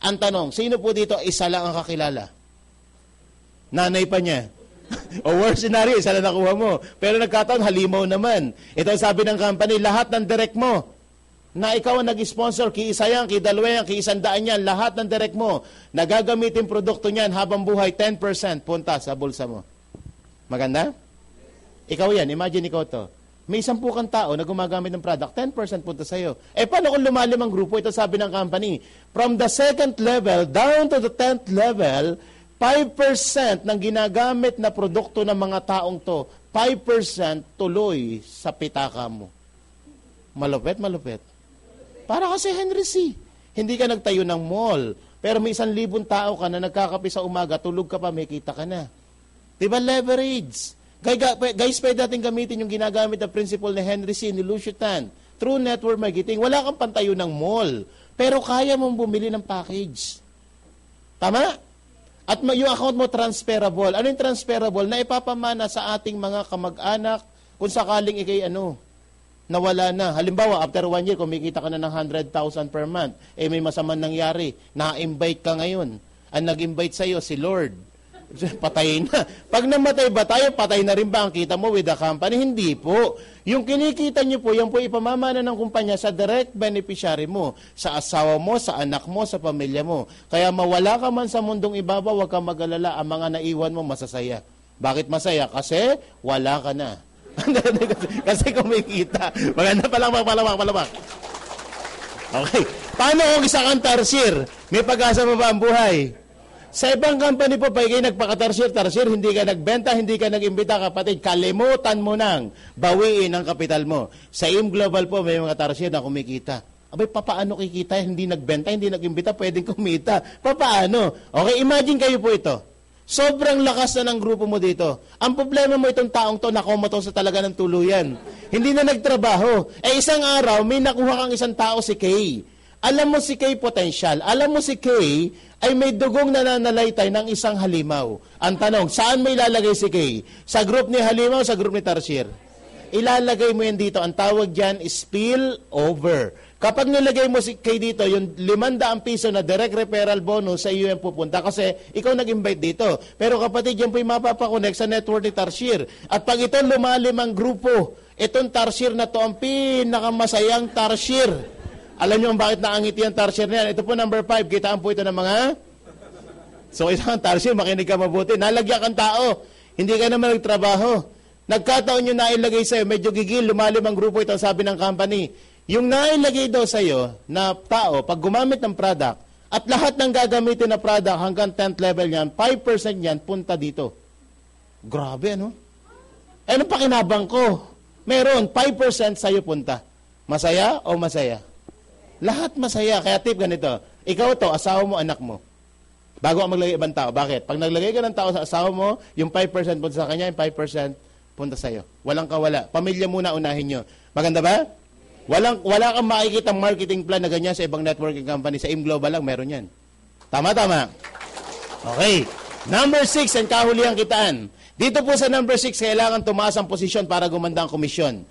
Ang tanong, sino po dito isa lang ang kakilala? Nanay pa niya. O worst scenario, isa na nakuha mo. Pero nagkataon, halimaw naman. Ito sabi ng company, lahat ng direct mo, na ikaw ang nag-sponsor, kiisa yan, kidalwa yan, kiisandaan yan, lahat ng direct mo, nagagamitin produkto niyan habang buhay, 10% punta sa bulsa mo. Maganda? Ikaw yan, imagine ikaw to. May 10 kang tao na gumagamit ng product, 10% punta sa'yo. Paano kung lumalim ang grupo? Ito sabi ng company, from the 2nd level down to the 10th level, 5% ng ginagamit na produkto ng mga taong to, 5% tuloy sa pitaka mo. Malupit, malupit. Para kasi Henry C. Hindi ka nagtayo ng mall, pero may 1,000 tao ka na nagkakape sa umaga, tulog ka pa, may kita ka na. Diba leverage? Guys, pwede natin gamitin yung ginagamit na principle ni Henry C. ni Lucio Tan. Through network marketing, wala kang pantayo ng mall, pero kaya mong bumili ng package. Tama? At yung account mo transferable. Ano yung transferable? Na ipapamana sa ating mga kamag-anak kung sakaling ikay nawala na. Halimbawa, after 1 year, kumikita ka na ng 100,000 per month, may masamang nangyari, na-invite ka ngayon. Ang nag-invite sa'yo, si Lord. Patay na. Pag namatay ba tayo, patay na rin ba ang kita mo with the company? Hindi po. Yung kinikita nyo po, yan po ipamamana ng kumpanya sa direct beneficiary mo, sa asawa mo, sa anak mo, sa pamilya mo. Kaya mawala ka man sa mundong ibabaw, huwag kang mag-alala, ang mga naiwan mo masasaya. Bakit masaya? Kasi wala ka na. Kasi kumikita. Maganda, palawak. Okay. Paano kung isa kang tarsier? May pag-asa pa ba ang buhay? Sa ibang company po, pag kayo nagpaka-tarsier, hindi ka nagbenta, hindi ka nag-imbita, kapatid, kalimutan mo nang bawiin ang kapital mo. Sa IM Global po, may mga tarsier na kumikita. Abay, papaano kikita? Hindi nagbenta, hindi nag-imbita, pwedeng kumita. Papaano? Okay, imagine kayo po ito. Sobrang lakas na ng grupo mo dito. Ang problema mo itong taong to, nakomoto sa talaga ng tuluyan. Hindi na nagtrabaho. Isang araw, may nakuha kang isang tao, si Kay. Alam mo si Kay potential. Alam mo si Kay ay may dugong nananalaytay ng isang halimaw. Ang tanong, saan mo ilalagay si Kay? Sa group ni halimaw, sa group ni tarsier? Ilalagay mo yan dito. Ang tawag dyan is spill over. Kapag nilagay mo si Kay dito, yung 500 piso na direct referral bonus sa iyo yung pupunta kasi ikaw nag-invite dito. Pero kapatid, yan po yung mapapakonect sa network ni tarsier. At pag ito lumalim ang grupo, itong tarsier na to ang pinakamasayang tarsier. Alam niyo bakit naangiti ang tarsier na yan? Ito po number 5. Kitaan po ito ng mga... So, isang tarsier, makinig ka mabuti. Nalagyan kang tao. Hindi ka naman nagtrabaho. Nagkataon yung nailagay sa'yo. Medyo gigil, lumalim ang grupo ito, sabi ng company. Yung nailagay daw sa'yo na tao, pag gumamit ng product, at lahat ng gagamitin na product hanggang 10th level niyan, 5% niyan, punta dito. Grabe, ano? Anong pakinabang ko? Meron, 5% sa'yo punta. Masaya o masaya? Lahat masaya. Kaya tip ganito, ikaw to, asawa mo, anak mo. Bago ka maglagay ibang tao. Bakit? Pag naglagay ka ng tao sa asawa mo, yung 5% punta sa kanya, yung 5% punta sa'yo. Walang kawala. Pamilya muna unahin nyo. Maganda ba? Wala kang makikita marketing plan na ganyan sa ibang networking company. Sa AIM Global lang, meron yan. Tama. Okay. Number 6, ang kahulihang kitaan. Dito po sa number 6, kailangan tumaas ang posisyon para gumanda ang komisyon.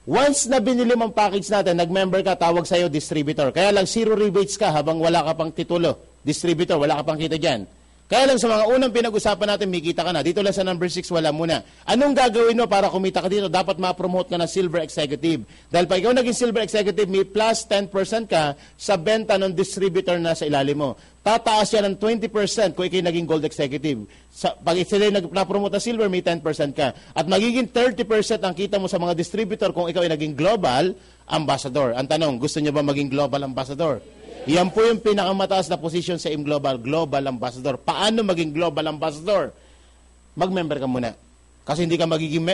Once na binili mong package natin, nag-member ka, tawag sa'yo distributor. Kaya lang, zero rebates ka habang wala ka pang titulo. Distributor, wala ka pang kita dyan. Kaya lang sa mga unang pinag-usapan natin, may kita ka na. Dito lang sa number 6, wala muna. Anong gagawin mo para kumita ka dito? Dapat ma-promote ka na silver executive. Dahil pag ikaw naging silver executive, may plus 10% ka sa benta ng distributor na sa ilalim mo. Tataas yan ng 20% kung ikaw naging gold executive. Pag sila na-promote na silver, may 10% ka. At magiging 30% ang kita mo sa mga distributor kung ikaw ay naging global ambassador. Ang tanong, gusto niyo ba maging global ambassador? Yan po yung pinakamataas na position sa AIM Global, Global Ambassador. Paano maging Global Ambassador? Mag-member ka muna. Kasi hindi ka magiging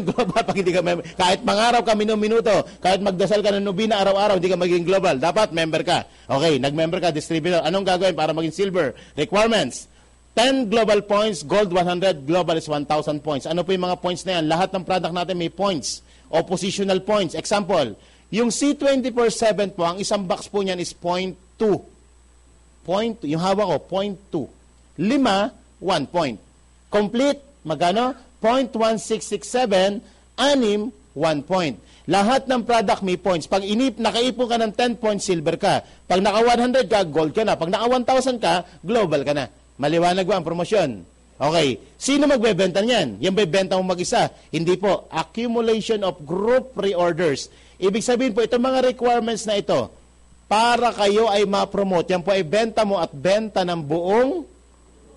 global pag hindi ka member. Kahit mangaraw ka minuto, kahit magdasal ka ng nobina araw-araw, hindi ka magiging global. Dapat member ka. Okay, nag-member ka, distributor. Anong gagawin para maging silver? Requirements. 10 global points, gold 100, global is 1,000 points. Ano po yung mga points na yan? Lahat ng product natin may points o positional points. Example, yung C24/7 po, ang isang box po niyan is 0.2. Yung hawak ko, 0.2. 5, 1 point. Complete, magano? 0.1667, 6, 1 point. Lahat ng product may points. Pag nakaipon ka ng 10 points, silver ka. Pag naka 100 ka, gold ka na. Pag naka 1,000 ka, global ka na. Maliwanag ba ang promosyon? Okay. Sino magbebenta niyan? Yan ba benta mo mag-isa? Hindi po. Accumulation of group reorders. Ibig sabihin po, itong mga requirements na ito, para kayo ay ma-promote, yan po ay benta mo at benta ng buong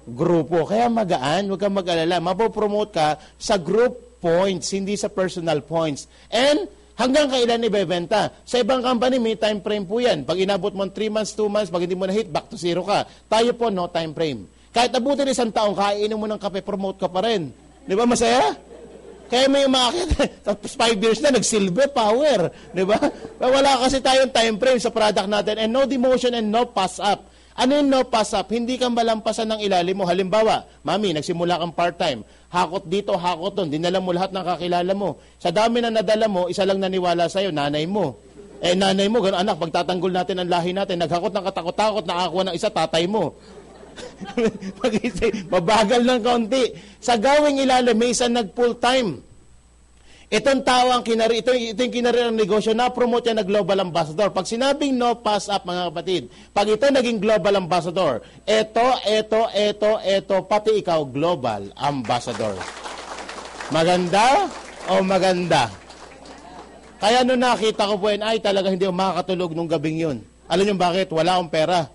grupo. Kaya magaan, huwag kang mag-alala. Mapopromote ka sa group points, hindi sa personal points. And hanggang kailan ibebenta? Sa ibang company, may time frame po yan. Pag inabot mo 3 months, 2 months, pag hindi mo na-hit, back to zero ka. Tayo po, no time frame. Kahit abutin 1 taong, kainin mo ng kape, promote ka pa rin. Di ba masaya? Kaya may umakit, tapos 5 years na, nag-silver power. Di ba? Wala kasi tayong time frame sa product natin and no demotion and no pass up. Ano yung no pass up? Hindi ka malampasan ng ilalim mo. Halimbawa, mami, nagsimula kang part-time. Hakot dito, hakot doon. Dinala mo lahat ng kakilala mo. Sa dami na nadala mo, isa lang naniwala sa'yo, nanay mo. Nanay mo, gano'n, anak, pagtatanggol natin ang lahi natin, naghakot ng katakot-takot, nakakuha ng isa, tatay mo. Mabagal ng kaunti. Sa gawing ilalim, may isang nag-full time. Itong tao ang ito yung kinari ng negosyo, na-promote yan na global ambassador. Pag sinabing no pass up, mga kapatid, pag ito naging global ambassador, ito, pati ikaw global ambassador. Maganda o maganda? Kaya nung nakita ko po yun, ay talaga hindi ako makakatulog nung gabing yun. Alam niyo bakit? Wala akong pera.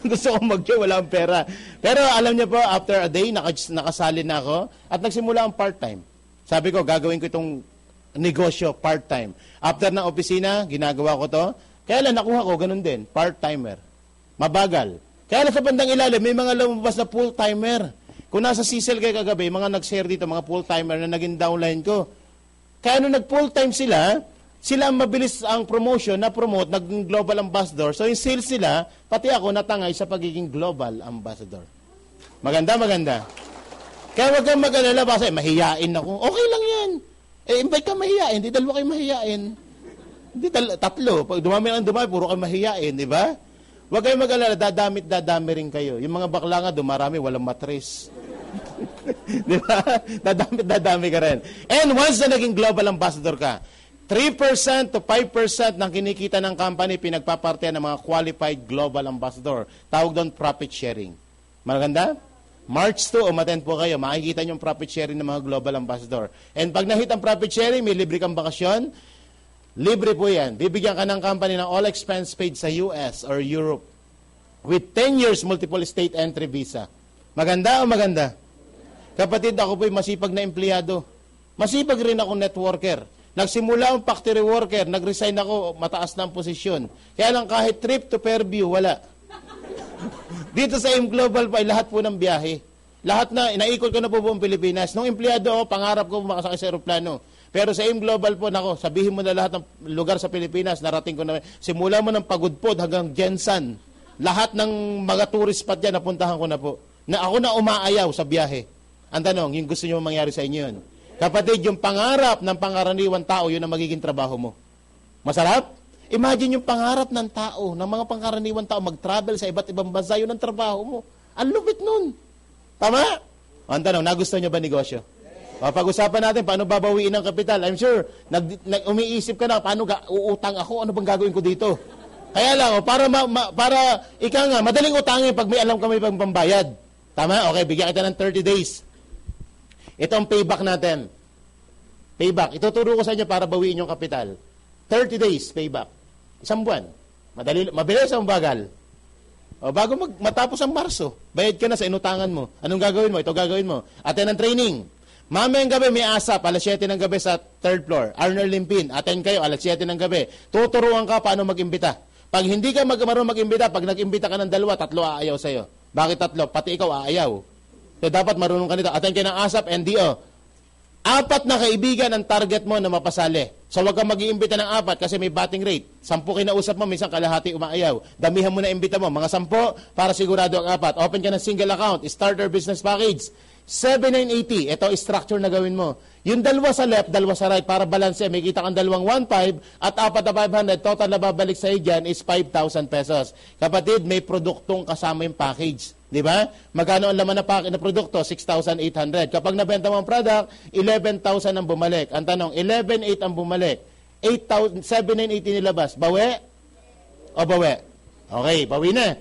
Gusto kong mag-show, wala akong pera. Pero alam niyo po, after a day, nakasali na ako at nagsimula ang part-time. Sabi ko, gagawin ko itong negosyo part-time. After ng opisina, ginagawa ko to. Kaya lang nakuha ko, ganun din, part-timer. Mabagal. Kaya lang sa bandang ilalim, may mga lumabas na full-timer. Kung nasa Cecil kayo kagabi, mga nag-share dito, mga full-timer na naging downline ko. Kaya nung nag-full-time sila ang mabilis ang promotion, na-promote, naging global ambassador. So yung sales nila, pati ako natangay sa pagiging global ambassador. Maganda, maganda. Kaya wag kang mag-alala, basta mahiyain ako. Okay lang yan. Invite ka mahiyain, di dalawa kayo mahiyain. Di tatlo. Pag dumami, puro kayo mahiyain, di ba? Wag kayong mag-alala, dadami rin kayo. Yung mga bakla nga, dumarami, walang matris. Di ba? Dadami ka rin. And once na naging global ambassador ka, 3% to 5% ng kinikita ng company pinagpapartihan ng mga qualified global ambassador. Tawag doon profit sharing. Maganda? March 2, umattend po kayo, makikita nyo yung profit sharing ng mga global ambassador. And pag nahit ang profit sharing, may libre kang bakasyon, libre po yan. Bibigyan ka ng company ng all expense paid sa US or Europe with 10 years multiple state entry visa. Maganda o maganda? Kapatid, ako po'y masipag na empleyado. Masipag rin ako networker. Nagsimula akong factory worker, nag-resign ako, mataas na ang posisyon. Kaya lang kahit trip to Fairview, wala. Dito sa AIM Global pa, lahat po ng biyahe. Lahat na, inaikot ko na po buong Pilipinas. Nung empleyado ako, pangarap ko makasakay sa aeroplano. Pero sa AIM Global po, nako, sabihin mo na lahat ng lugar sa Pilipinas, narating ko na, simula mo ng Pagudpod hanggang Jensan, lahat ng mga tourist spot dyan, napuntahan ko na po. Na ako na umaayaw sa biyahe. Ang tanong, yung gusto nyo mangyari sa inyo yun. Kapatid, yung pangarap ng pangaraniwan tao, yun ang magiging trabaho mo. Masarap? Imagine yung pangarap ng tao, ng mga pangkaraniwan tao, mag-travel sa iba't ibang bansa, yun ang trabaho mo. Ang lupit nun. Tama? Ang tanong, nagustuhan nyo ba negosyo? Pag-usapan natin, paano babawiin ang kapital? I'm sure, umiisip ka na, paano uutang ako? Ano bang gagawin ko dito? Kaya lang, para ika nga, madaling utangin pag may alam ka may pambayad. Tama? Okay, bigyan kita ng 30 days. Ito ang payback natin. Payback. Ituturo ko sa inyo para bawiin yung kapital. 30 days, payback. Isang buwan. Mabilis ang bagal. O, bago matapos ang Marso, bayad ka na sa inutangan mo. Anong gagawin mo? Ito gagawin mo. Attend ng training. Mamayang gabi may ASAP, alas 7 ng gabi sa 3rd floor. Arner Limpin, attend kayo, alas 7 ng gabi. Tuturuan ka paano mag-imbita. Pag hindi ka marunong mag-imbita, pag nag-imbita ka ng 2, 3 aayaw sa'yo. Bakit 3? Pati ikaw aayaw. So dapat marunong ka nito. Attend kayo ng ASAP, NDO. 4 na kaibigan ang target mo na mapasali. So wag kang mag-iimbita ng 4 kasi may batting rate. 10 kinausap mo, minsan kalahati umaayaw. Damihan mo na imbita mo. Mga 10 para sigurado ang 4. Open ka ng single account, starter business package. 7980, ito structure na gawin mo. Yung 2 sa left, 2 sa right, para balance, may kita kang 2,150 at 4 na 500, total na babalik sa iyo dyan is 5,000 pesos. Kapatid, may produktong kasama yung package. Di ba? Magkano ang laman na produkto? 6,800. Kapag nabenta mo ang product, 11,000 ang bumalik. Ang tanong, 11,800 ang bumalik. 7,980 nilabas. Bawi? O bawi? Okay, bawi na.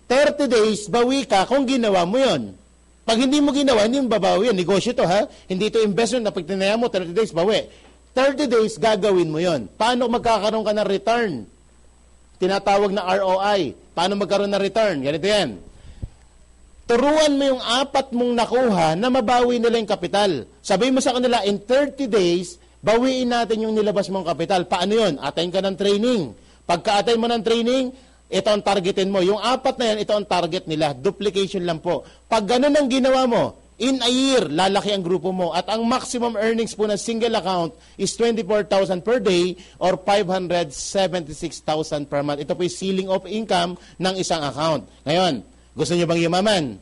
30 days, bawi ka kung ginawa mo yon. Pag hindi mo ginawa, hindi mo babawi yan. Negosyo to, ha? Hindi ito investment na pag tinaya mo, 30 days, bawi. 30 days, gagawin mo yon. Paano magkakaroon ka ng return? Tinatawag na ROI. Paano magkaroon ng return? Ganito yan. Turuan mo yung 4 mong nakuha na mabawi nila yung kapital. Sabihin mo sa kanila, in 30 days, bawiin natin yung nilabas mong kapital. Paano yun? Attend ka ng training. Pagka-attend mo ng training, ito ang targetin mo. Yung 4 na yan, ito ang target nila. Duplication lang po. Pag ganun ang ginawa mo, in a year, lalaki ang grupo mo. At ang maximum earnings po ng single account is 24,000 per day or 576,000 per month. Ito po yung ceiling of income ng isang account. Ngayon, gusto nyo bang yumaman?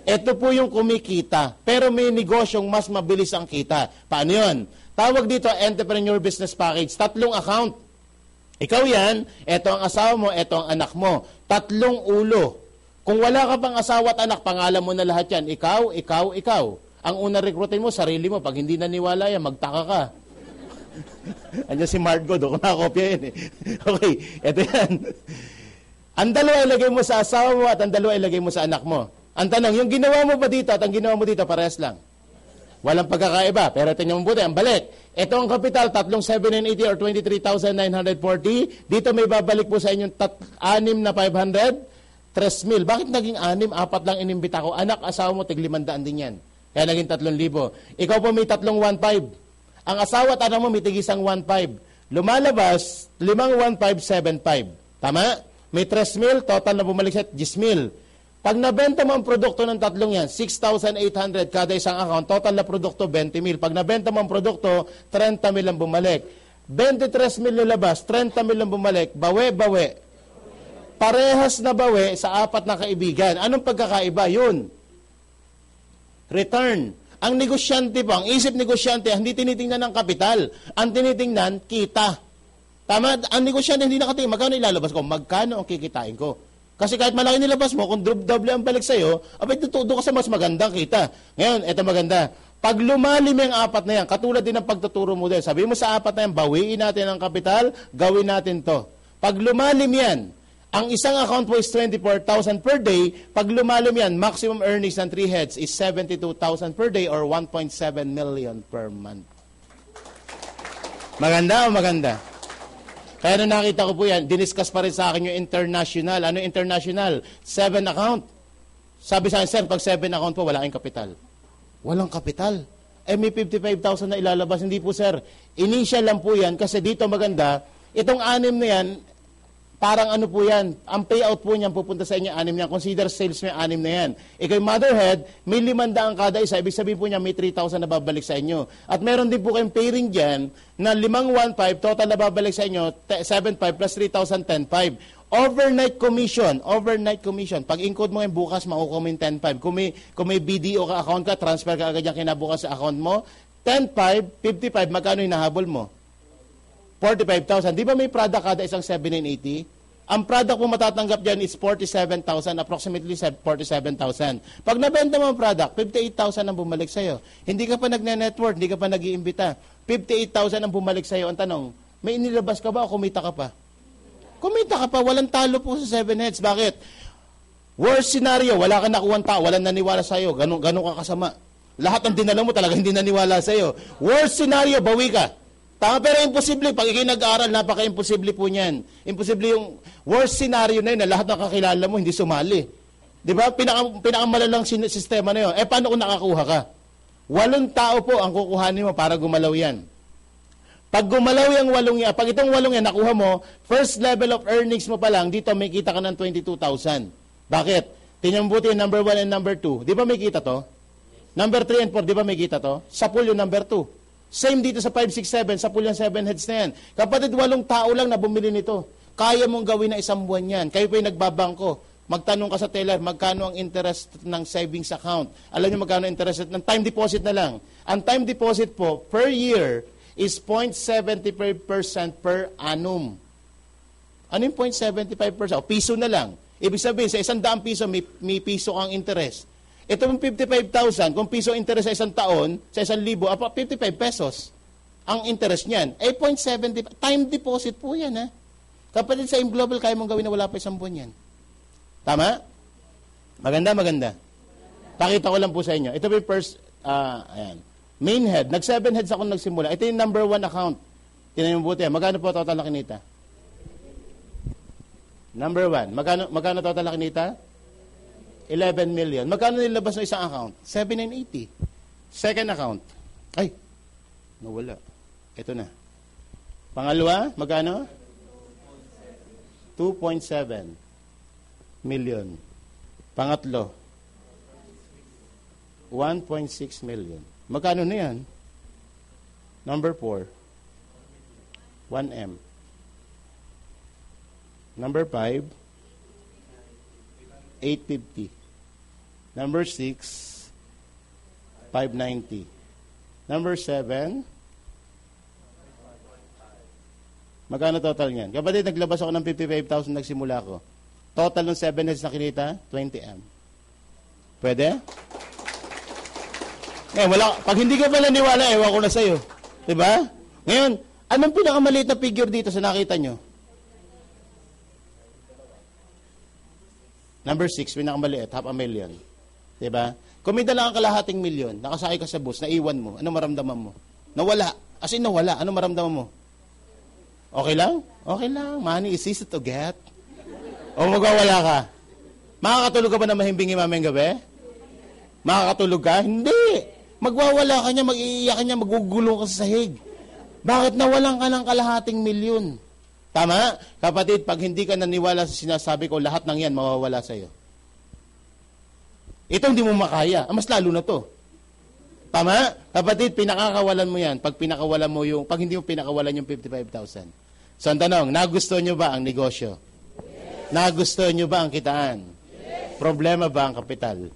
Ito po yung kumikita. Pero may negosyong mas mabilis ang kita. Paano yun? Tawag dito, entrepreneur business package. 3 account. Ikaw yan, eto ang asawa mo, eto ang anak mo. 3 ulo. Kung wala ka pang asawa at anak, pangalan mo na lahat yan. Ikaw, ikaw, ikaw. Ang una rekrutin mo, sarili mo. Pag hindi naniwala yan, magtaka ka. Andiyan si Margo, doon ko nakakopya yan eh. Okay, eto yan. Ang 2 ilagay mo sa asawa mo at ang 2 ilagay mo sa anak mo. Ang tanong, yung ginawa mo ba dito at ang ginawa mo dito, parehas lang. Walang pagkakaiba. Pero tingnan mo buti, ang balik. Ito ang kapital, 3,780 or 23,940. Dito may babalik po sa inyong 6 na 500, 3,000. Bakit naging 6? 4 lang inimbita ko. Anak, asawa mo, tig-500 din yan. Kaya naging 3,000. Ikaw po may 3,150. Ang asawa at anak mo may tig-isang 1,500. Lumalabas, 5,1,575. Tama? May 3,000, total na bumalik sa 10,000. Pag nabenta mo ang produkto ng 3 yan, 6,800 kada isang account, total na produkto 20,000. Pag nabenta mo ang produkto, 30,000 ang bumalik. 23,000 nilabas, 30,000 ang bumalik. Bawi, bawi. Parehas na bawi sa 4 na kaibigan. Anong pagkakaiba? Yun. Return. Ang negosyante po, ang isip negosyante, hindi tinitingnan ng kapital. Ang tinitingnan, kita. Tama? Ang negosyante hindi nakatingin. Magkano ilalabas ko? Magkano ang kikitain ko? Kasi kahit malaki nilabas mo, kung doble ang balik sa'yo, abay tutudo ka sa mas magandang kita. Ngayon, eto maganda. Pag lumalim yung 4 na yan, katulad din ng pagtuturo mo din, sabihin mo sa 4 na yan, bawiin natin ang kapital, gawin natin to. Pag lumalim yan, ang isang account po is 24,000 per day. Pag lumalim yan, maximum earnings ng 3 heads is 72,000 per day or 1.7 million per month. Maganda o maganda? Kaya nung nakita ko po yan, diniscuss pa rin sa akin yung international. Ano yung international? 7 account. Sabi sa akin, sir, pag 7 account po, wala kayong kapital. Walang kapital. Eh, may 55,000 na ilalabas. Hindi po, sir. Initial lang po yan kasi dito maganda, itong 6 na yan, parang ano po yan, ang payout po niyan pupunta sa inyo, 6 na yan. Consider sales mo 6 na yan. Ikaw motherhead, may 500 kada isa, ibig sabihin po niya may 3,000 na babalik sa inyo. At meron din po kayong pairing dyan na 515, total na babalik sa inyo, 7,500 plus 3,000, 10,500. Overnight commission. Pag in-code mo yung bukas, makukuha mo yung 10,500. Kung may BDO ka account ka, transfer ka agad yung kinabukas sa account mo, 10,500, 55, magkano yung nahabol mo? 45,000. Di ba may product kada isang 7,980? Ang product mo matatanggap dyan is 47,000, approximately 47,000. Pag nabenta mo ang product, 58,000 ang bumalik sa'yo. Hindi ka pa nagne-network, hindi ka pa nag-iimbita. 58,000 ang bumalik sa'yo. Ang tanong, may inilabas ka ba o kumita ka pa? Kumita ka pa, walang talo po sa 7 heads. Bakit? Worst scenario, wala ka nakuha tao, walang naniwala sa'yo, ganun ka kasama. Lahat ng dinala mo talaga hindi naniwala sa'yo. Worst scenario, bawi ka. Tama, pero imposible. Pag ikay nag-aaral, napaka-imposible po niyan. Imposible yung worst scenario na yun na lahat ng kakilala mo hindi sumali. Di ba? Pinakamalalang sistema na yun. Paano kung nakakuha ka? 8 tao po ang kukuhanin mo para gumalaw yan. Pag gumalaw yung 8 yan, pag itong 8 yan nakuha mo, first level of earnings mo pa lang, dito may kita ka ng 22,000. Bakit? Tingnan mo buti yung number 1 and number 2. Di ba may kita to? Number 3 and 4, di ba may kita to? Sa pool yung number 2. Same dito sa 5, 6, 7, sa pool yung 7 heads na yan. Kapatid, 8 tao lang na bumili nito. Kaya mong gawin na 1 buwan yan. Kayo po yung nagbabangko. Magtanong ka sa teller, magkano ang interest ng savings account? Alam niyo magkano ang interest ng time deposit na lang. Ang time deposit po, per year, is 0.75% per annum. Ano yung 0.75%? O, piso na lang. Ibig sabihin, sa 100 piso, may piso kang interest. Ito yung 55,000, kung piso interest sa 1 taon, sa 1,000, 55 pesos ang interest niyan. 0.75, time deposit po yan, ha? Kapatid sa Global, kaya mong gawin na wala pa 1 buwan yan. Tama? Maganda. Pakita ko lang po sa inyo. Ito yung first, ayan. Main head. Nag-7 heads ako nagsimula. Ito yung number 1 account. Tinan mo buti. Magkano po total na kinita? Number 1. Magkano total na kinita? 11 million. Magkano nilabas ng isang account? 7,980. Second account. Ay, nawala. Ito na. Pangalawa, magkano? 2.7 million. Pangatlo, 1.6 million. Magkano na yan? Number 4, 1M. Number 5, 850. Number 6, 590. Number 7, magkano total niyan? Kapatid, naglabas ako ng 55,000 nagsimula ko. Total ng 7 heads na kinita, 20M. Pwede? Wala. Pag hindi ka pa naniwala, ewan ko na sa'yo. Diba? Ngayon, anong pinakamaliit na figure dito sa nakita nyo? Number 6, pinakamaliit, 500,000. Diba? Kung may dala kang kalahating milyon, nakasakay ka sa bus, naiwan mo, ano maramdaman mo? Nawala. As in, nawala. Ano maramdaman mo? Okay lang? Okay lang. Money is easy to get. O magwawala ka? Makakatulog ka ba na mahimbing mamayang gabi? Makakatulog ka? Hindi. Magwawala ka niya, mag-iiyak ka niya, magugulong ka sa sahig. Bakit nawalan ka ng kalahating milyon? Tama? Kapatid, pag hindi ka naniwala sa sinasabi ko, lahat ng yan mawawala sa'yo. Ito hindi mo makaya. Mas lalo na to. Tama? Kapatid, pinakakawalan mo yan. Pag hindi mo pinakawalan yung 55,000. So, ang tanong, nagustuhan nyo ba ang negosyo? Yes. Nagustuhan nyo ba ang kitaan? Yes. Problema ba ang kapital?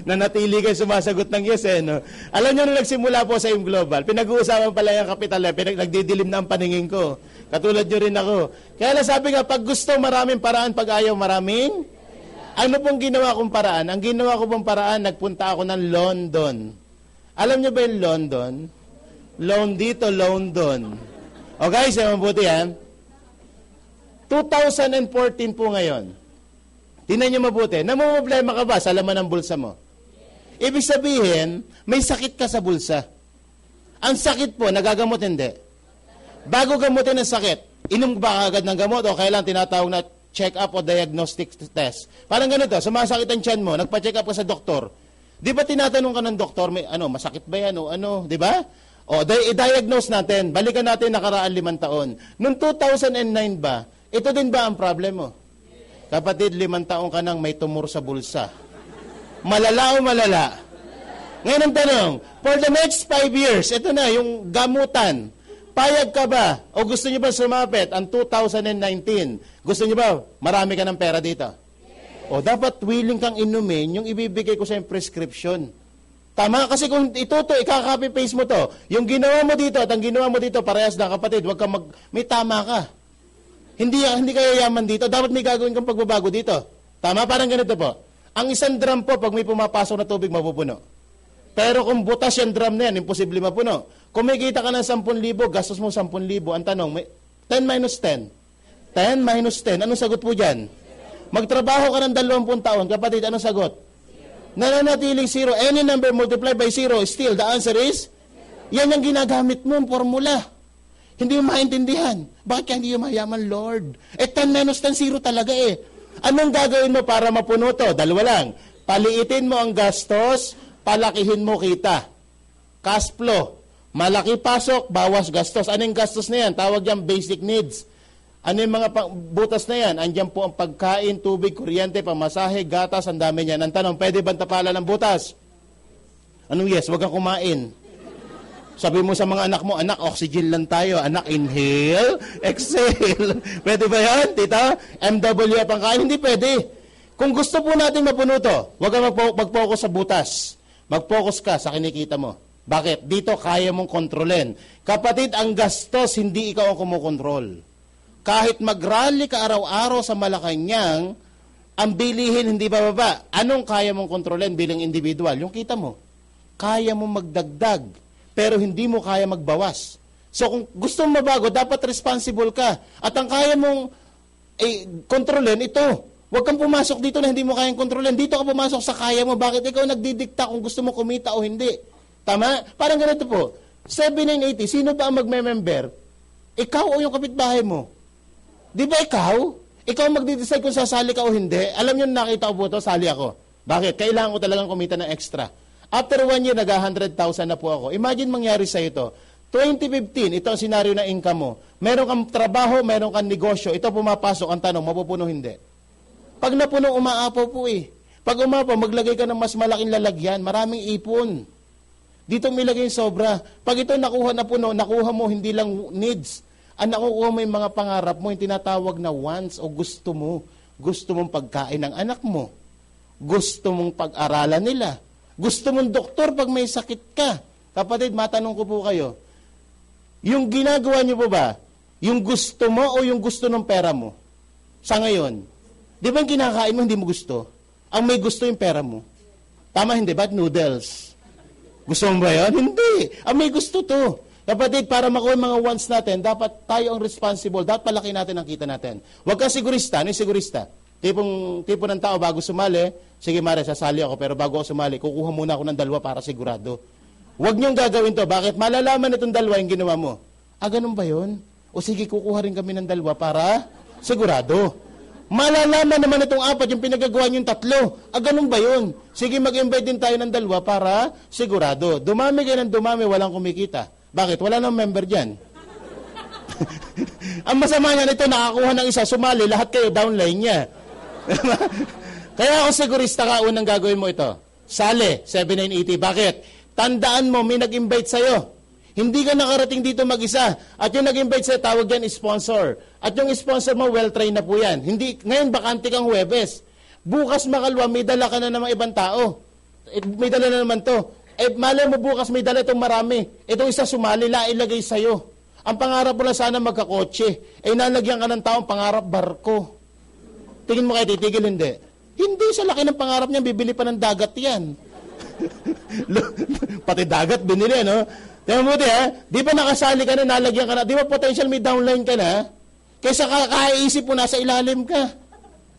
Nanatili kayo sumasagot ng yes, no? Alam nyo, nung nagsimula po sa Global, pinag-uusapan pala yung kapital, nagdidilim na ang paningin ko. Katulad nyo rin ako. Kaya nasabi nga, pag gusto maraming paraan, pag ayaw maraming, ano pong ginawa kong paraan? Ang ginawa ko pong paraan, nagpunta ako ng London. Alam nyo ba yung London? Loan dito, loan doon. O guys, mabuti yan. 2014 po ngayon. Tingnan nyo mabuti. Namumblema ka ba sa laman ng bulsa mo? Ibig sabihin, may sakit ka sa bulsa. Ang sakit po, nagagamot hindi. Bago gamutin ang sakit, inom ba agad ng gamot o kailan tinatawag na check-up o diagnostic test? Parang ganito, sumasakit ang tiyan mo, nagpa-check up ka sa doktor. Di ba tinatanong ka ng doktor, masakit ba yan o ano, di ba? O, i-diagnose natin. Balikan natin nakaraan 5 taon. Noong 2009 ba, ito din ba ang problem mo? Kapatid, 5 taon ka nang may tumor sa bulsa. Malala o malala? Ngayon ang tanong, for the next 5 years, ito na, yung gamutan. Payag ka ba? O gusto niyo ba sumapit ang 2019? Gusto niyo ba marami ka ng pera dito? O dapat willing kang inumin yung ibibigay ko sa yung prescription. Tama? Kasi kung ikaka-copy paste mo to, yung ginawa mo dito at ang ginawa mo dito, parehas na kapatid, wag kang may tama ka. Hindi ka yayaman dito, dapat may gagawin kang pagbabago dito. Tama? Parang ganito po. Ang isang drum po, pag may pumapasok na tubig, mapupuno. Pero kung butas yung drum na yan, imposible mapuno. Kung may kita ka ng 10,000, gastos mo 10,000. Ang tanong, 10 minus 10. 10 minus 10. Anong sagot po dyan? Magtrabaho ka ng 20 taon. Kapatid, anong sagot? Nananatiling 0. Any number multiplied by 0, still, the answer is? Yan yung ginagamit mo, formula. Hindi mo maintindihan. Bakit kaya hindi mo mayaman, Lord? 10 minus 10, 0 talaga eh. Anong gagawin mo para mapuno to? Dalawa lang. Paliitin mo ang gastos, palakihin mo kita. Cash flow. Malaki pasok, bawas gastos. Anong gastos na yan? Tawag yan basic needs. Ano yung mga butas na yan? Andiyan po ang pagkain, tubig, kuryente, pamasahe, gatas, ang dami niyan. Ang tanong, pwede ba tapalan ng butas? Anong yes? Huwag kang kumain. Sabi mo sa mga anak mo, anak, oxygen lang tayo. Anak, inhale, exhale. Pwede ba yan, tita? MWF ang kain? Hindi pwede. Kung gusto po natin mapuno to, huwag kang mag-focus sa butas. Mag-focus ka sa kinikita mo. Bakit? Dito kaya mong kontrolin. Kapatid, ang gastos, hindi ikaw ang kumukontrol. Kahit mag-rally ka araw-araw sa Malacanang, ang bilihin hindi bababa. Anong kaya mong kontrolin bilang individual? Yung kita mo. Kaya mong magdagdag, pero hindi mo kaya magbawas. So kung gusto mong mabago, dapat responsible ka. At ang kaya mong kontrolin, ito. Huwag kang pumasok dito na hindi mo kayang kontrolin. Dito ka pumasok sa kaya mo. Bakit ikaw nagdidikta kung gusto mo kumita o hindi? Tama? Parang ganito po. 7980, sino ba ang magme-member? Ikaw o yung kapitbahay mo? Di ba ikaw? Ikaw magdi-decide kung sasali ka o hindi. Alam nyo, nakita ko po ito, sali ako. Bakit? Kailangan ko talagang kumita ng extra. After 1 year, nag-100,000 na po ako. Imagine mangyari sa ito. 2015, ito ang senaryo na income mo. Meron kang trabaho, meron kang negosyo. Ito pumapasok, ang tanong, mapupuno hindi? Pag napuno, umaapaw po eh. Pag umapaw, maglagay ka ng mas malaking lalagyan. Maraming ipon. Dito milagay yung sobra. Pag ito nakuha na puno, nakuha mo hindi lang needs. Ang nakukuha mo yung mga pangarap mo, yung tinatawag na wants o gusto mo. Gusto mong pagkain ng anak mo. Gusto mong pag-aralan nila. Gusto mong doktor pag may sakit ka. Kapatid, matanong ko po kayo, yung ginagawa niyo po ba, yung gusto mo o yung gusto ng pera mo? Sa ngayon, di ba yung kinakain mo hindi mo gusto? Ang may gusto yung pera mo. Tama hindi? Ba't noodles? Gusto mo ba yun? Hindi. Ang may gusto to. Kapatid, para makuha yung mga wants natin, dapat tayo ang responsible. Dapat palaki natin ang kita natin. Huwag kang sigurista. Ano yung sigurista? Tipo ng tao, bago sumali, sige Mare, sasali ako, pero bago ako sumali, kukuha muna ako ng 2 para sigurado. Huwag niyong gagawin to. Bakit? Malalaman itong 2 yung ginawa mo. Ganun ba yun? O sige, kukuha rin kami ng 2 para sigurado. Malalaman naman itong 4 yung pinagagawa niyong 3. Ganun ba yun? Sige, mag-invite din tayo ng 2 para sigurado. Dumami kayo ng dumami, walang kumikita. Bakit? Wala nang member dyan. Ang masama niyan ito, nakakuha ng isa, sumali, lahat kayo downline niya. Kaya ako sigurista ka, unang gagawin mo ito. Sali, 7980. Bakit? Tandaan mo, may nag-invite sa'yo. Hindi ka nakarating dito mag-isa. At yung nag-invite sa'yo, tawag yan sponsor. At yung sponsor mo, well-trained na po yan. Hindi, ngayon, bakante kang Huwebes. Bukas makalwa, may dala ka na ng ibang tao. May dala na naman to. Malay mo bukas may dala itong marami. Itong isa sumali, ilagay sa'yo. Ang pangarap mo lang sana magkakotse. Nalagyan ka ng taong pangarap barko. Tingin mo kayo, titigil, hindi. Hindi, sa laki ng pangarap niya, bibili pa ng dagat yan. Pati dagat, binili, no? Tingnan mo buti, ha? Di ba nakasali ka na, nalagyan ka na? Di ba potential may downline ka na? Kaysa kakaisip mo, nasa ilalim ka.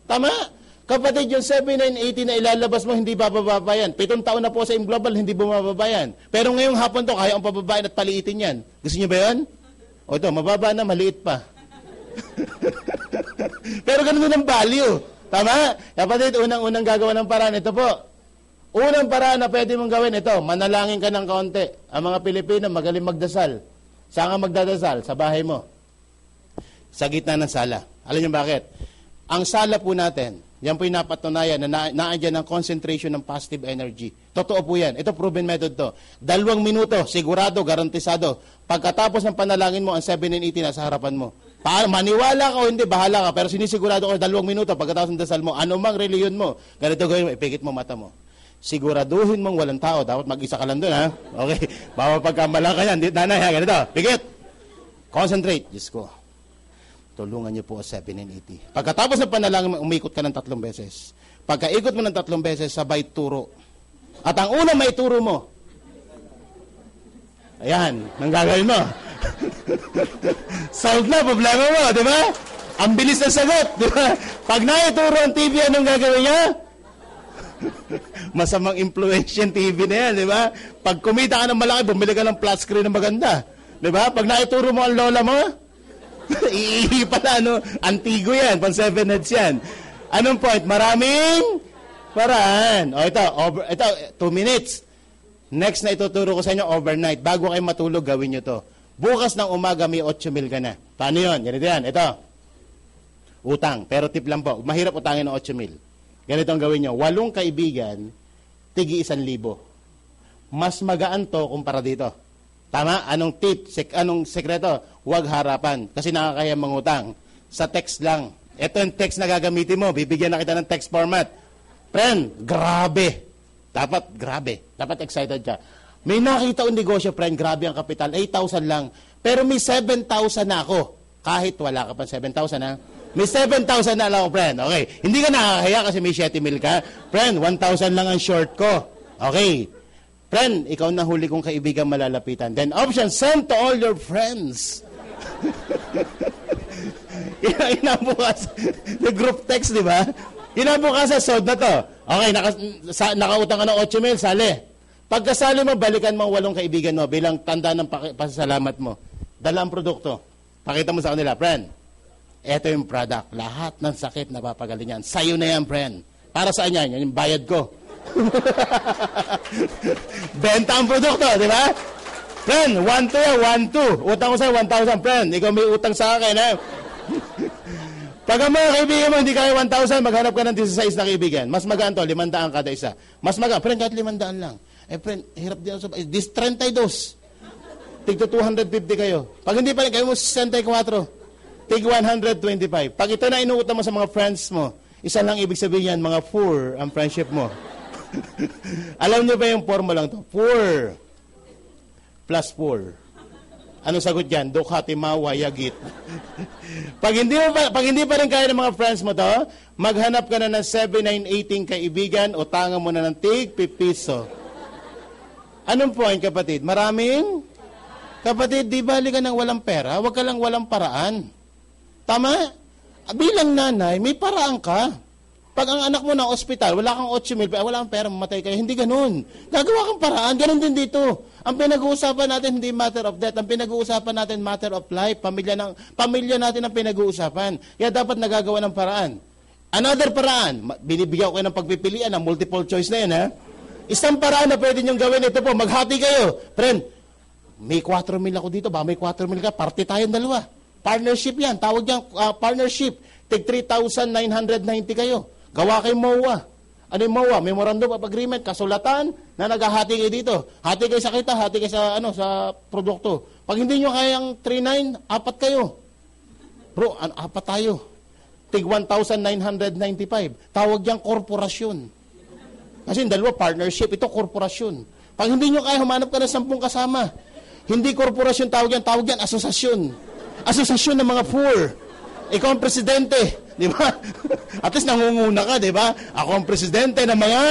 Tama? Kapatid, yung 7980 na ilalabas mo, hindi bababa yan. 7 taon na po sa global, hindi bumababa yan. Pero ngayong hapon to, kaya ang pababain at paliitin yan. Gusto niyo ba yan? O ito, mababa na, maliit pa. Pero ganun din ang value. Tama? Kapatid, unang-unang gagawa ng paraan. Ito po. Unang paraan na pwede mong gawin, ito, manalangin ka ng kaunti. Ang mga Pilipino, magaling magdasal. Saan ka magdadasal? Sa bahay mo. Sa gitna ng sala. Alam niyo bakit? Ang sala po natin, yan po yung napatunayan na naandyan ang concentration ng positive energy. Totoo po yan. Ito proven method to. 2 minuto, sigurado, garantisado. Pagkatapos ng panalangin mo, ang 7 and 18 nasa harapan mo. Maniwala ka o hindi, bahala ka. Pero sinisigurado ko 2 minuto pagkatapos ng dasal mo, anumang reliyon mo, ganito gawin mo, ipikit mo mata mo. Siguraduhin mong walang tao. Dapat mag-isa ka lang doon, ha? Okay. Bawa pagkamala ka yan. Nanay, ha? Ganito. Pikit. Concentrate. Diyos ko. Tulungan niyo po 7 and 80. Pagkatapos ng panalangin, umikot ka ng 3 beses. Pagkaikot mo ng 3 beses, sabay turo. At ang una may turo mo. Ayan. Nang gagawin mo. Solve na problema mo, di ba? Ang bilis na sagot, di ba? Pag naituro ang TV, anong gagawin niya? Masamang influensya TV na yan, di ba? Pag kumita ka ng malaki, bumili ka ng flat screen na maganda. Di ba? Pag naituro mo ang lola mo, iihi pala, ano? Antigo yan, pang 7 heads yan. Anong point? Maraming paraan. O ito, 2 minutes. Next na ituturo ko sa inyo, overnight. Bago kayo matulog, gawin nyo to. Bukas ng umaga, may 8,000 ka na. Paano yun? Ganito yan. Ito. Utang. Pero tip lang po. Mahirap utangin ng 8,000. Ganito ang gawin nyo. 8 kaibigan, tigi 1,000. Mas magaan to kumpara dito. Tama? Anong tip? Anong sekreto? Huwag harapan. Kasi nakakaya mangutang. Sa text lang. Ito yung text na gagamitin mo. Bibigyan na kita ng text format. Friend, grabe. Dapat excited ka. May nakita ang negosyo, friend. Grabe ang kapital. 8,000 lang. Pero may 7,000 na ako. Kahit wala ka pa 7,000, ha? May 7,000 na lang, friend. Okay. Hindi ka nakakaya kasi may 7,000 ka. Friend, 1,000 lang ang short ko. Okay. Friend, ikaw na huli kong kaibigan malalapitan. Then option, send to all your friends. Inabukas. The group text, di ba? Inabukas sa solve na to. Okay, nakautang ka ng 8,000, sali. Pagkasali mo, balikan mo ang 8 kaibigan mo bilang tanda ng pasasalamat mo. Dala ang produkto. Pakita mo sa kanila, friend. Ito yung product. Lahat ng sakit napapagaling yan. Sa'yo na yan, friend. Para saan yan? Yan yung bayad ko. Benta ang produkto, di ba? Friend, 1,2 yan, 1,2. Utang ko sa'yo, 1,000, friend. Ikaw may utang sa akin, ha? Pag ang mga kaibigan mo hindi kaya 1,000, maghanap ka ng 16 na kaibigan. Mas magaan to, 500 kada isa. Mas magaan. Friend, kahit 500 lang. Friend, hirap din sa... This 32. Tigto 250 kayo. Pag hindi pa rin, kayo mo 64. Tig 125. Pag ito na inuutang mo sa mga friends mo, isa lang ibig sabihin yan, mga 4 ang friendship mo. Alam niyo ba yung formula lang to? 4 plus 4. Ano sagot yan? Dukhati mawa yagit. pag hindi pa rin kaya ng mga friends mo to, maghanap ka na ng 7, 9, 18 kaibigan, utangan mo na ng tig, pipiso. Anong point, kapatid? Maraming? Kapatid, di bali ka ng walang pera, huwag ka lang walang paraan. Tama? Bilang nanay, may paraan ka. Pag ang anak mo na ospital, wala kang 8,000, wala kang pera, mamatay kayo. Hindi ganun. Gagawa kang paraan. Ganun din dito. Ang pinag-uusapan natin, hindi matter of death. Ang pinag-uusapan natin, matter of life. Pamilya natin ang pinag-uusapan. Kaya dapat nagagawa ng paraan. Another paraan, binibigyan ko kayo ng pagpipilian, ng multiple choice na yan, ha? Isang paraan na pwede niyong gawin, ito po, maghati kayo. Friend, may 4,000 ako dito, ba may 4,000 ka, party tayong dalawa. Partnership yan, tawag yan, partnership. Tig 3,990 kayo. Gawa kayong MOA. Ano yung MOA? Memorandum of Agreement, kasulatan na naghahati kayo dito. Hati kayo sa kita, hati kayo sa, sa produkto. Pag hindi nyo kayang 3,900, 4 kayo. Bro, 4 tayo. Tig 1,995. Tawag yan korporasyon. Kasi yung dalawa, partnership. Ito, korporasyon. Pag hindi nyo kaya, humanap ka ng 10 kasama. Hindi korporasyon tawag yan asosasyon. Asosasyon ng mga poor. Ikaw ang presidente, di ba? At least nangunguna ka, di ba? Ako ang presidente ng mga,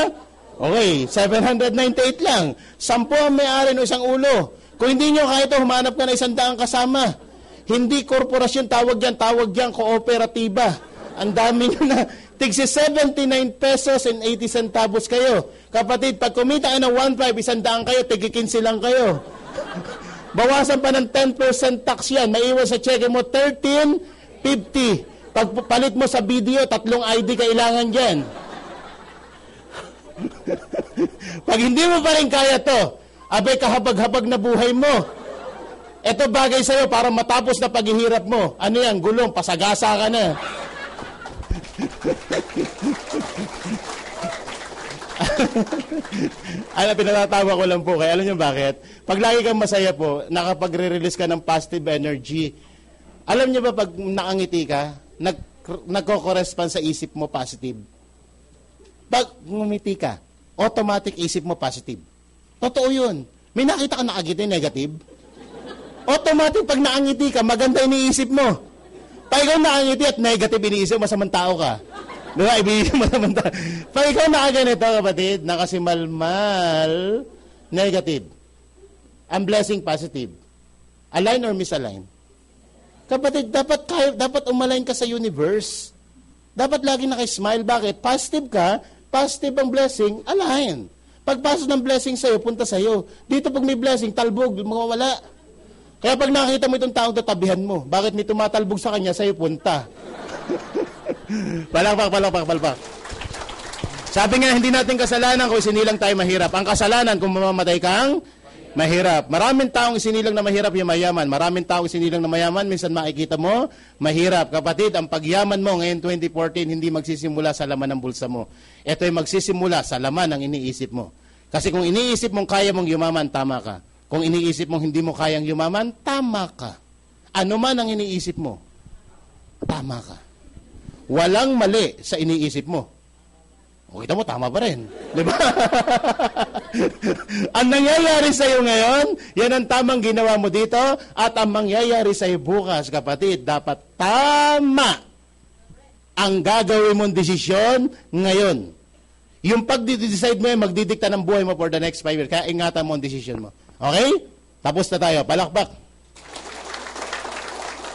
okay, 798 lang. 10 ang may-ari ng isang ulo. Kung hindi nyo kaya ito, humanap ka ng 100 kasama. Hindi korporasyon tawag yan kooperatiba. Ang dami nyo na, tigsi 79 pesos and 80 centavos kayo. Kapatid, pag kumita kayo ng 1,500, 100 kayo, tigi 15 lang kayo. Bawasan pa ng 10% tax yan. May iwan sa cheque mo, 13.50. Pag palit mo sa video, 3 ID kailangan dyan. Pag hindi mo pa rin kaya to, abay kahabag-habag na buhay mo. Ito bagay sa'yo para matapos na paghihirap mo. Ano yan? Gulong, pasagasa ka na. Pinatatawa ko lang po kayo. Alam niyo bakit? Pag lagi kang masaya po, nakapagre-release ka ng positive energy. Alam niyo ba pag nakangiti ka, nagko-correspond sa isip mo positive? Pag ngumiti ka, automatic isip mo positive. Totoo yun. May nakita ka nakagiti, negative? Automatic pag nakangiti ka, maganda iniisip mo. Pag ikaw nakangiti at negative iniisip, masamang tao ka. Diba? Ibigay mo naman tayo. Pag ikaw nakaganito, kapatid, nakasimalmal, negative. Ang blessing, positive. Align or misalign? Kapatid, dapat umalign ka sa universe. Dapat lagi nakismile. Bakit? Positive ka, positive ang blessing, align. Pagpasok ng blessing sa'yo, punta sa'yo. Dito pag may blessing, talbog, mawawala. Kaya pag nakita mo itong taong tatabihan mo, bakit may tumatalbog sa kanya, sa'yo punta. Palakpak. Sabi nga, hindi natin kasalanan kung isinilang tayo mahirap. Ang kasalanan kung mamamatay kang mahirap. Maraming taong isinilang na mahirap yung mayaman. Maraming taong isinilang na mayaman, minsan makikita mo, mahirap. Kapatid, ang pagyaman mo ngayon 2014, hindi magsisimula sa laman ng bulsa mo. Ito ay magsisimula sa laman ng iniisip mo. Kasi kung iniisip mong kaya mong yumaman, tama ka. Kung iniisip mong hindi mo kayang yumaman, tama ka. Ano man ang iniisip mo, tama ka. Walang mali sa iniisip mo. O kita mo, tama pa rin. Di ba? Ang nangyayari sa iyo ngayon, yan ang tamang ginawa mo dito, at ang mangyayari sa iyo bukas, kapatid, dapat tama ang gagawin mong desisyon ngayon. Yung pag-decide mo, magdidikta ng buhay mo for the next 5 years. Kaya ingatan mo ang desisyon mo. Okay? Tapos na tayo. Palakpak.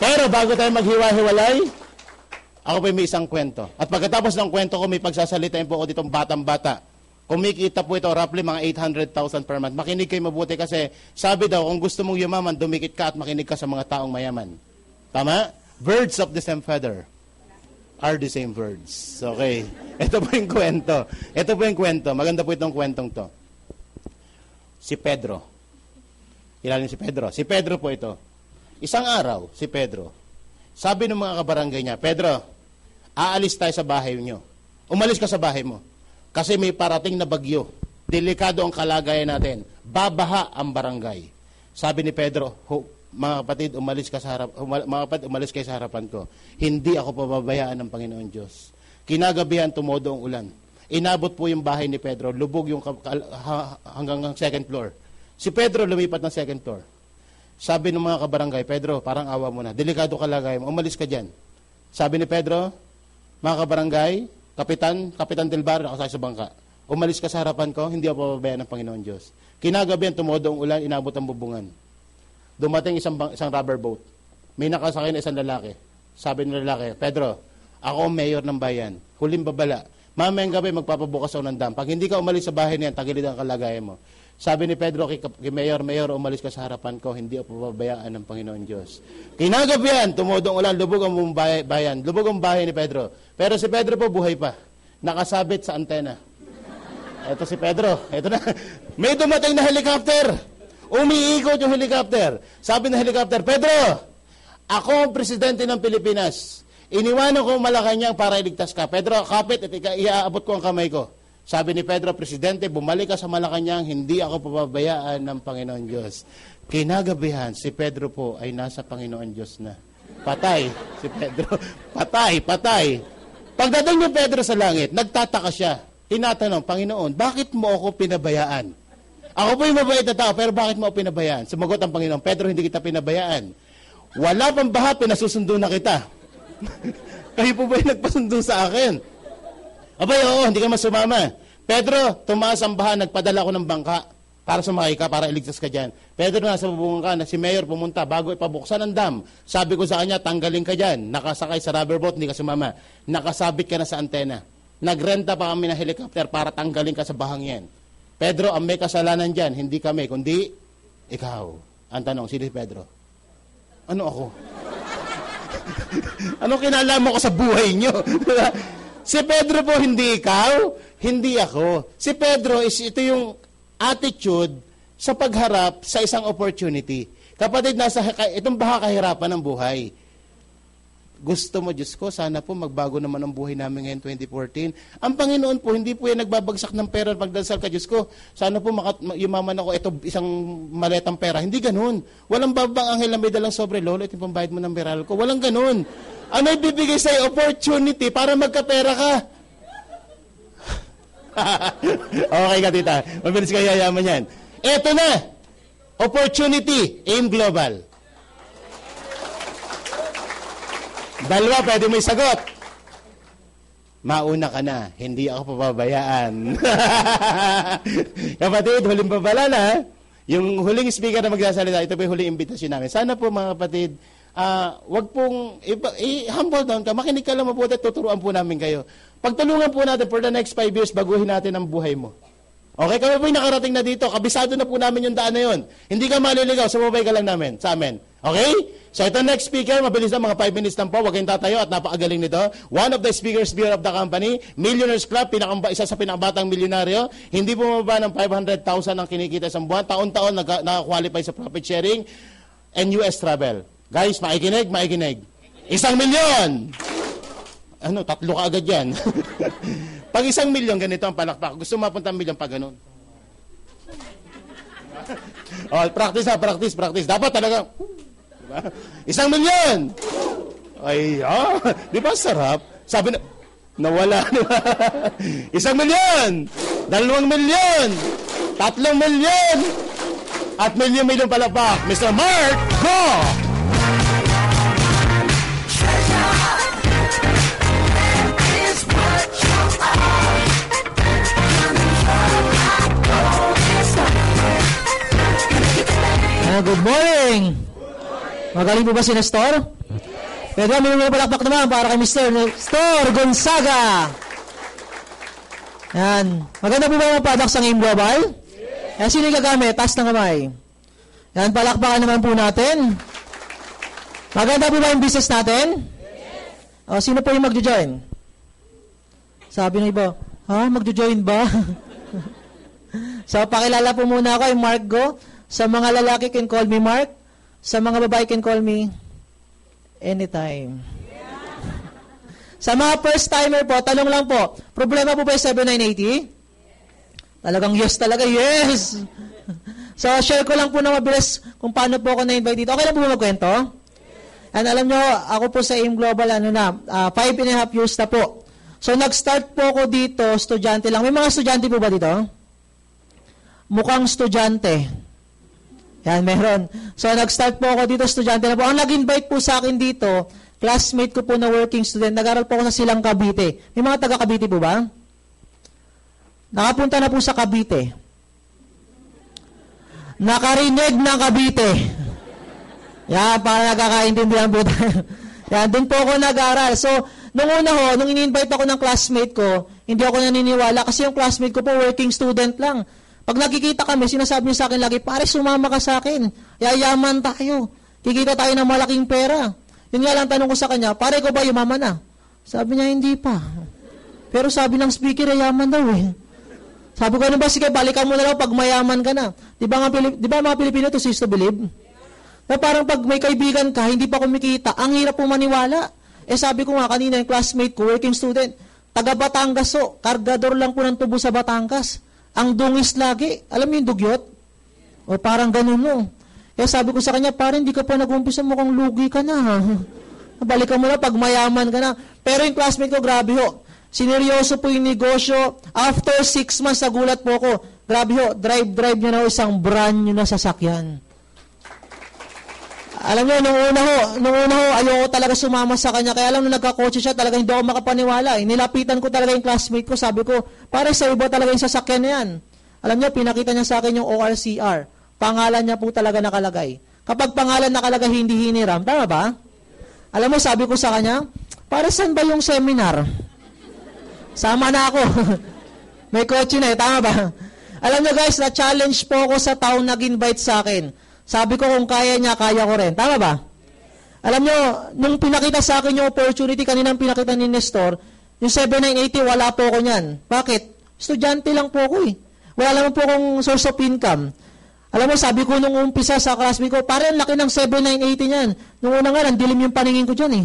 Pero bago tayo maghiwa-hiwalay, ako pa may isang kwento. At pagkatapos ng kwento ko, may pagsasalitain po ako ditong batang-bata. Kumikita po ito, roughly mga 800,000 per month. Makinig kayo mabuti kasi sabi daw, kung gusto mong yumaman, dumikit ka at makinig ka sa mga taong mayaman. Tama? Birds of the same feather are the same birds. Okay. Ito po yung kwento. Ito po yung kwento. Maganda po itong kwentong to. Si Pedro. Kilala niyo si Pedro? Si Pedro po ito. Isang araw, si Pedro, sabi ng mga kabarangay niya, Pedro, aalis tayo sa bahay niyo. Umalis ka sa bahay mo. Kasi may parating na bagyo. Delikado ang kalagayan natin. Babaha ang barangay. Sabi ni Pedro, mga kapatid, umalis kayo sa harapan ko. Hindi ako pababayaan ng Panginoon Diyos. Kinagabihan, tumodo ang ulan. Inabot po yung bahay ni Pedro. Lubog yung hanggang second floor. Si Pedro lumipat ng second floor. Sabi ng mga kabarangay, Pedro, parang awa mo na. Delikado kalagayan mo. Umalis ka dyan. Sabi ni Pedro, mga kabarangay, Kapitan Del Barrio, nakasakay sa bangka. Umalis ka sa harapan ko, hindi ako pababayaan ng Panginoon Diyos. Kinagabihan, tumodo ang ulan, inabot ang bubungan. Dumating isang rubber boat. May nakasakay na isang lalaki. Sabi ng lalaki, Pedro, ako ang mayor ng bayan. Huling babala. Mamayang gabi, magpapabukas ako ng dam. Pag hindi ka umalis sa bahay niyan, tagilid ang kalagayan mo. Sabi ni Pedro kay Mayor, umalis ka sa harapan ko, hindi ako pababayaan ng Panginoon Diyos. Kinagabihan, tumodong ulan, lubog ang bayan, lubog ang bahay ni Pedro. Pero si Pedro po buhay pa, nakasabit sa antena. Ito si Pedro, ito na. May dumating na helicopter. Umiikot yung helicopter. Sabi ng helicopter, Pedro, ako ang presidente ng Pilipinas. Iniwanan ko Malacanang para iligtas ka. Pedro, kapit at iaabot ko ang kamay ko. Sabi ni Pedro, Presidente, bumalik ka sa Malacanang, hindi ako pababayaan ng Panginoon Diyos. Kinagabihan, si Pedro po ay nasa Panginoon Diyos na. Patay, si Pedro. Patay. Pagdating ni Pedro sa langit, nagtataka siya. Tinatanong, Panginoon, bakit mo ako pinabayaan? Ako po yung mabait na tao, pero bakit mo ako pinabayaan? Sumagot ang Panginoon, Pedro, hindi kita pinabayaan. Wala pang baha, pinasusundo na kita. Kayo po ba yung nagpasundo sa akin? Abay, oo, hindi ka masumama. Pedro, tumaas ang baha, nagpadala ko ng bangka para sumakay ka, para iligtas ka dyan. Pedro, nasa bubungan ka, na si Mayor pumunta, bago ipabuksan ang dam. Sabi ko sa kanya, tanggalin ka dyan. Nakasakay sa rubber boat, hindi ka sumama. Nakasabit ka na sa antena. Nagrenta pa kami ng helicopter para tanggalin ka sa bahang yan. Pedro, ang may kasalanan dyan, hindi kami, kundi ikaw. Ang tanong, sino si Pedro? Ano ako? Ano kinalaman ko sa buhay nyo? Si Pedro po, hindi ikaw. Hindi ako. Si Pedro, ito yung attitude sa pagharap sa isang opportunity. Kapatid, itong baka kahirapan ng buhay. Gusto mo, Diyos ko, sana po magbago naman ang buhay namin ngayon 2014. Ang Panginoon po, hindi po yan nagbabagsak ng pera pagdasal ka, Diyos ko. Sana po yumaman ako, ito isang maletang pera. Hindi ganun. Walang babang anghel na may dalang sobre, Lolo, ito yung pambayad mo ng beral ko. Walang ganun. Ano ibibigay sa'yo? Opportunity para magkapera ka. Okay ka, tita. Mabilis ka yayaman yan. Eto na. Opportunity. AIM Global. Dalawa, pwede may sagot. Mauna ka na, hindi ako papabayaan. Kapatid, huling babala na. Yung huling speaker na magsasalita, ito po yung huling imbitasyon namin. Sana po mga kapatid, wag pong humble down ka, makinig ka lang mabuti, tuturuan po namin kayo. Pagtulungan po natin for the next 5 years, baguhin natin ang buhay mo. Okay, kami po yung nakarating na dito, kabisado na po namin yung daan na yun. Hindi ka maliligaw, sumabay ka lang namin, sa amin. Okay? So ito next speaker, mabilis na mga 5 minutes lang po, huwag kayong tatayo at napakagaling nito. One of the speakers beer of the company, Millionaires Club, isa sa pinakabatang milyonaryo, hindi bumaba ng 500,000 ang kinikita isang buwan, taon-taon nakakwalify sa profit sharing and US travel. Guys, maikinig. 1 milyon! Ano, 3 ka agad yan. Pag 1 milyon, ganito ang palakpak. Gusto mapunta ang milyon pag ganun. Oh, practice. Dapat talaga, diba? 1 milyon! Ay, di ba sarap? Sabi na, nawala. 1 milyon! 2 milyon! 3 milyon! At milyon palakpak. Mr. Mark Go! Good morning! Magaling po ba si Nestor? Pwede kami mga palakpak naman para kay Mr. Nestor Gonzaga. Yan. Maganda po ba yung products ng AIM Global? Yan, sino yung gagamit? Taas ng kamay. Yan, palakpakan naman po natin. Maganda po ba yung business natin? O, sino po yung magjo-join? Sabi na iba, magjo-join ba? So, pakilala po muna ako, yung Mark Go. Sa mga lalaki, can call me Mark. Sa mga babae, can call me anytime. Sa mga first-timer po, tanong lang po, problema po ba yung 7980? Talagang yes talaga, yes! So, share ko lang po na mabilis kung paano po ako na-invite dito. Okay lang po ba magkwento? And alam nyo, ako po sa AIM Global, 5.5 years na po. So, nag-start po ako dito, estudyante lang. May mga estudyante po ba dito? Mukhang estudyante. Yan, meron. So, nag-start po ako dito, estudyante na po. Ang nag-invite po sa akin dito, classmate ko po na working student, nag-aral po ako sa Silang Cavite. May mga taga Cavite po ba? Nakapunta na po sa Cavite. Nakarinig ng Cavite. Yan, para nakakaintindihan po tayo. Yan, doon po ako nag-aral. So, nung una nung in-invite ako ng classmate ko, hindi ako naniniwala kasi yung classmate ko po working student lang. Pag nakikita kami, sinasabi niya sa akin lagi, pare, sumama ka sa akin. Yayaman tayo. Kikita tayo ng malaking pera. Yun nga lang tanong ko sa kanya, pare ko ba yumaman na? Sabi niya, hindi pa. Pero sabi ng speaker, yayaman daw eh. Sabi ko, ano ba, sige, balikan mo na lang pag mayaman ka na. Di ba mga Pilipino to cease to believe? Na parang pag may kaibigan ka, hindi pa kumikita, ang hirap po maniwala. Sabi ko nga kanina, yung classmate ko, working student, taga Batangas kargador lang po ng tubo sa Batangas. Ang dungis lagi. Alam mo yung dugyot? O parang ganun mo. Sabi ko sa kanya, parang hindi ka pa nag-umpisa, mukhang lugi ka na. Balikan mo na pag mayaman ka na. Pero yung classmate ko, grabe ho. Sineryoso po yung negosyo. After 6 months, nagulat po ako. Grabe ho, drive niya na isang brand new na sasakyan. Alam niyo, nung una ho, ayoko talaga sumama sa kanya. Kaya alam nung nagkakotse siya, talaga hindi ako makapaniwala. Nilapitan ko talaga yung classmate ko. Sabi ko, pare, sa iba talaga yung sasakyan na yan. Alam niyo, pinakita niya sa akin yung ORCR. Pangalan niya po talaga nakalagay. Kapag pangalan nakalagay, hindi hiniram. Tama ba? Alam mo, sabi ko sa kanya, pare, saan ba yung seminar? Sama na ako. May kotse na eh. Tama ba? Alam niyo guys, na-challenge po ako sa taong nag-invite sa akin. Sabi ko kung kaya niya, kaya ko rin. Tama ba? Alam nyo, nung pinakita sa akin yung opportunity, kaninang pinakita ni Nestor, yung 7980, wala po ako niyan. Bakit? Estudyante lang po ako eh. Wala naman po akong source of income. Alam mo, sabi ko nung umpisa sa classmate ko, pare, ang laki ng 7,980 niyan. Nung una nga, dilim yung paningin ko dyan eh.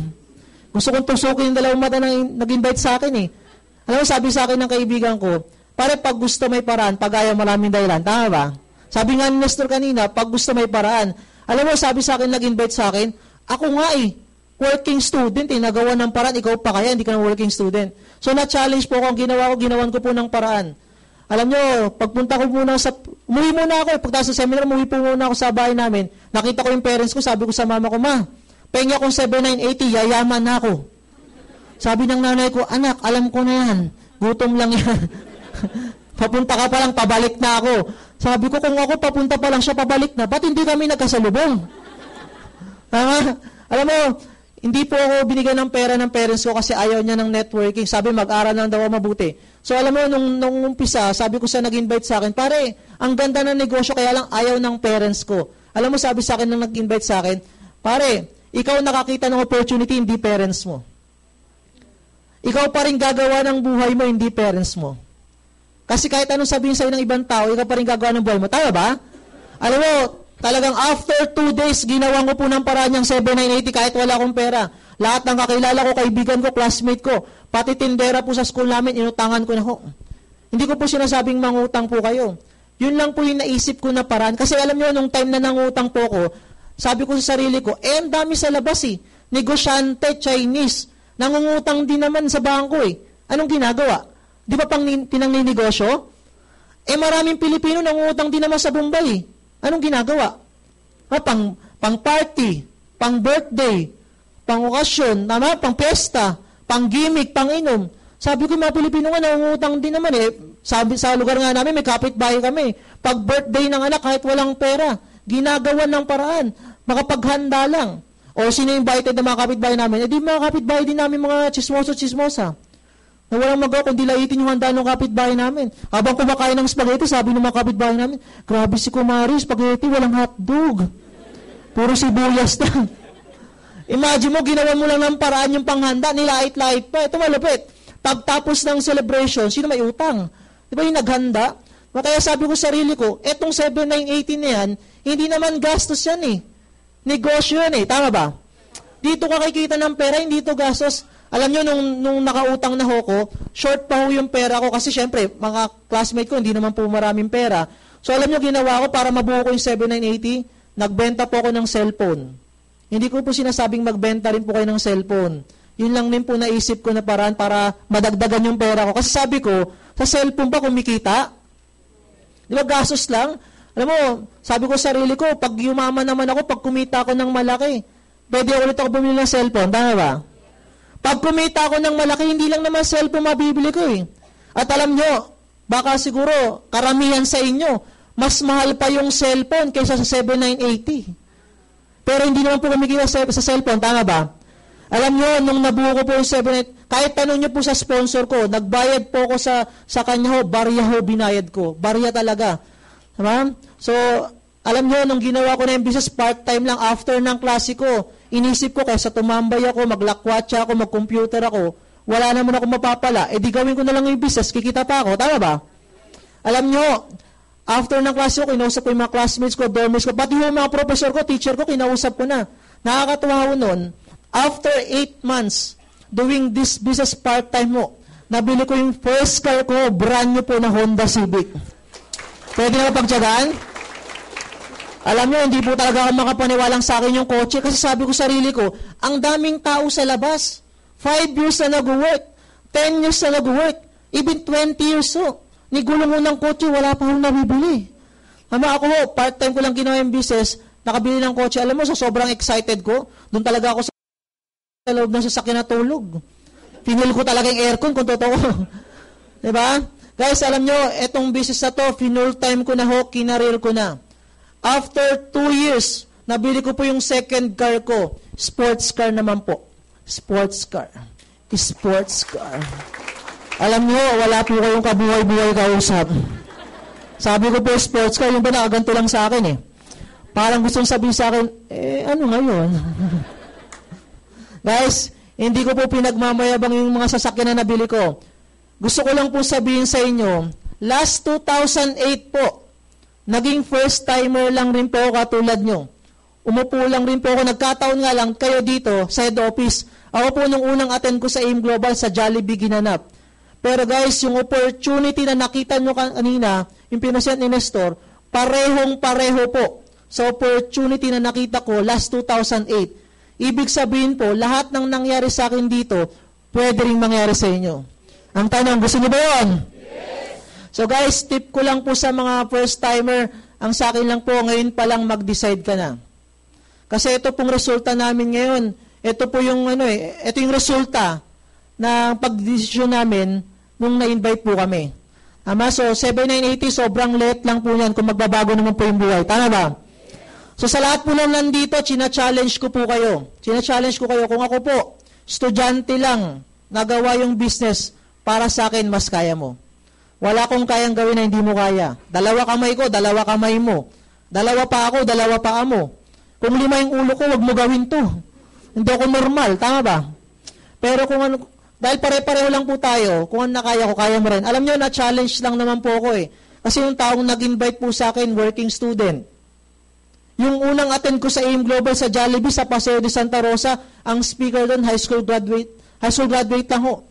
Gusto kong tusukin yung dalawang mata na nag-invite sa akin eh. Alam mo, sabi sa akin ng kaibigan ko, pare, pag gusto may paraan, pag ayaw maraming dahilan. Tama ba? Sabi nga ni Nestor kanina, pag gusto may paraan. Alam mo, sabi sa akin, nag-invite sa akin, ako nga eh, working student eh, nagawa ng paraan, ikaw pa kaya, hindi ka ng working student. So, na-challenge po ako, ang ginawan ko po ng paraan. Alam nyo, pagpunta ko muna umuwi muna ako, pagtaas sa seminar, umuwi po muna ako sa bahay namin. Nakita ko yung parents ko, sabi ko sa mama ko, ma, pengi akong 7,980, yayaman na ako. Sabi ng nanay ko, anak, alam ko na yan, gutom lang yan. Papunta ka pa lang, pabalik na ako. Sabi ko, kung ako papunta pa lang siya, pabalik na, ba't hindi kami nagkasalubong? Tama? Alam mo, hindi po ako binigyan ng pera ng parents ko kasi ayaw niya ng networking. Sabi, mag-aral lang daw mabuti. So, alam mo, nung umpisa, sabi ko sa nag-invite sa akin, pare, ang ganda ng negosyo, kaya lang ayaw ng parents ko. Alam mo, sabi sa akin nang nag-invite sa akin, pare, ikaw nakakita ng opportunity, hindi parents mo. Ikaw pa rin gagawa ng buhay mo, hindi parents mo. Kasi kahit anong sabihin sa'yo ng ibang tao, ikaw pa rin gagawa ng buhay mo. Tama ba? Alam mo, talagang after 2 days, ginawa ko po ng paraan niyang 7,980 kahit wala akong pera. Lahat ng kakilala ko, kaibigan ko, classmate ko, pati tindera po sa school namin, inutangan ko na ho. Hindi ko po sinasabing mangutang po kayo. Yun lang po yung naisip ko na paraan. Kasi alam niyo, nung time na nangutang po ko, sabi ko sa sarili ko, ang dami sa labas eh. Negosyante, Chinese. Nangungutang din naman sa bangko eh. Anong ginagawa? Di ba pinangninegosyo? Maraming Pilipino nangungutang din naman sa Bombay eh. Anong ginagawa? Pang party, pang birthday, pang okasyon, pang pesta, pang gimmick, pang inom. Sabi ko, mga Pilipino nga, nangungutang din naman eh. Sabi sa lugar nga namin, may kapitbahay kami. Pag birthday ng anak, kahit walang pera, ginagawa ng paraan. Makapaghanda lang. O sino invited na mga kapitbahay namin? Di mga kapitbahay din namin mga chismoso-chismosa. Na walang magawa kundi laitin yung handa ng kapitbahay namin. Habang kumakain ng spaghetti, sabi ng mga kapitbahay namin, grabe si Kumari, spaghetti, walang hotdog. Puro sibuyas lang. Imagine mo, ginawa mo lang ng paraan yung panghanda, nilait-lait pa. Ito malupit. Pagtapos ng celebration, sino may utang? Di ba yung naghanda? Kaya sabi ko sa sarili ko, etong 7,980 na yan, hindi naman gastos yan eh. Negosyo yan eh. Tama ba? Dito ka kikita ng pera, hindi ito gastos. Alam nyo, nung nakautang na ho ko, short pa ho yung pera ko kasi syempre, mga classmate ko, hindi naman po maraming pera. So alam nyo, ginawa ko para mabuo ko yung 7,980, nagbenta po ako ng cellphone. Hindi ko po sinasabing magbenta rin po kayo ng cellphone. Yun lang din po naisip ko na paraan para madagdagan yung pera ko. Kasi sabi ko, sa cellphone pa kumikita? Di ba gastos lang? Alam mo, sabi ko sa sarili ko, pag yumaman naman ako, pag kumita ako ng malaki, pwede ulit ako bumili ng cellphone. Tama ba? Pag kumita ako ng malaki, hindi lang naman cellphone mabibili ko eh. At alam nyo, baka siguro, karamihan sa inyo, mas mahal pa yung cellphone kaysa sa 7,980. Pero hindi naman po kumikita sa cellphone, tama ba? Alam nyo, nung nabuo ko po yung 7,980, kahit tanong nyo po sa sponsor ko, nagbayad po ako sa kanya ho, barya ho binayad ko. Barya talaga. Tama? So, alam nyo, nung ginawa ko na yung business, part-time lang after ng klase ko, inisip ko, kaysa tumambay ako, maglakwatsa ako, mag-computer ako, wala naman ako mapapala, di gawin ko na lang yung business, kikita pa ako, tama ba? Alam nyo, after ng klase ko, kinausap ko yung mga classmates ko, dormers ko, pati yung mga professor ko, teacher ko, kinausap ko na. Nakakatuwa ko nun, after 8 months, doing this business part-time mo, nabili ko yung first car ko, brand new po na Honda Civic. Pwede na pagtyagaan? Alam nyo, hindi po talaga ako makapaniwalang sa akin yung kotse kasi sabi ko sarili ko, ang daming tao sa labas. 5 years na nag-work, 10 years na nag-work, even 20 years so. Nigulong mo ng kotse, wala pa akong nabibili. Ako ho, part-time ko lang ginawa yung business, nakabili ng kotse. Alam mo, so sobrang excited ko, doon talaga ako sa loob ng sasakyan na tulog. Pinil ko talaga yung aircon kung totoo. Diba? Guys, alam nyo, etong business na to, finul time ko na ho, kinareer ko na. After 2 years, nabili ko po yung second car ko. Sports car naman po. Sports car. Sports car. Alam nyo, wala po kayong kabuhay-buhay kausap. Sabi ko po, sports car, yung ba nakaganto lang sa akin eh. Parang gustong sabihin sa akin, ano ngayon? Guys, hindi ko po pinagmamayabang yung mga sasakyan na nabili ko. gusto ko lang po sabihin sa inyo, last 2008 po, naging first timer lang rin po katulad nyo. Umupo lang rin po ako, nagkataon nga lang kayo dito sa head office. Ako po nung unang attend ko sa AIM Global sa Jollibee ginanap. Pero guys, yung opportunity na nakita nyo kanina, yung pinasent ni Nestor, parehong-pareho po sa opportunity na nakita ko last 2008. Ibig sabihin po, lahat ng nangyari sa akin dito, pwede rin mangyari sa inyo. Ang tanong, gusto niyo ba yun? Yes! So guys, tip ko lang po sa mga first-timer, ang sa akin lang po, ngayon pa lang mag-decide ka na. Kasi ito pong resulta namin ngayon, ito po yung, ito yung resulta ng pag-desisyon namin nung na-invite po kami. So 7980, sobrang late lang po yan kung magbabago naman po yung buhay. Tama ba? So sa lahat po na nandito, china-challenge ko po kayo. China-challenge ko kayo, kung ako po, estudyante lang, nagawa yung business, para sa akin, mas kaya mo. Wala akong kayang gawin na hindi mo kaya. Dalawa kamay ko, dalawa kamay mo. Dalawa pa ako, dalawa pa mo. Kung 5 yung ulo ko, wag mo gawin to. Hindi ako normal, tama ba? Pero kung ano, dahil pare-pareho lang po tayo, kung ano na kaya ko, kaya mo rin. Alam nyo, na-challenge lang naman po ako eh. Kasi yung taong nag-invite po sa akin, working student. Yung unang attend ko sa AIM Global sa Jollibee, sa Paseo de Santa Rosa, ang speaker doon, high school graduate lang ho.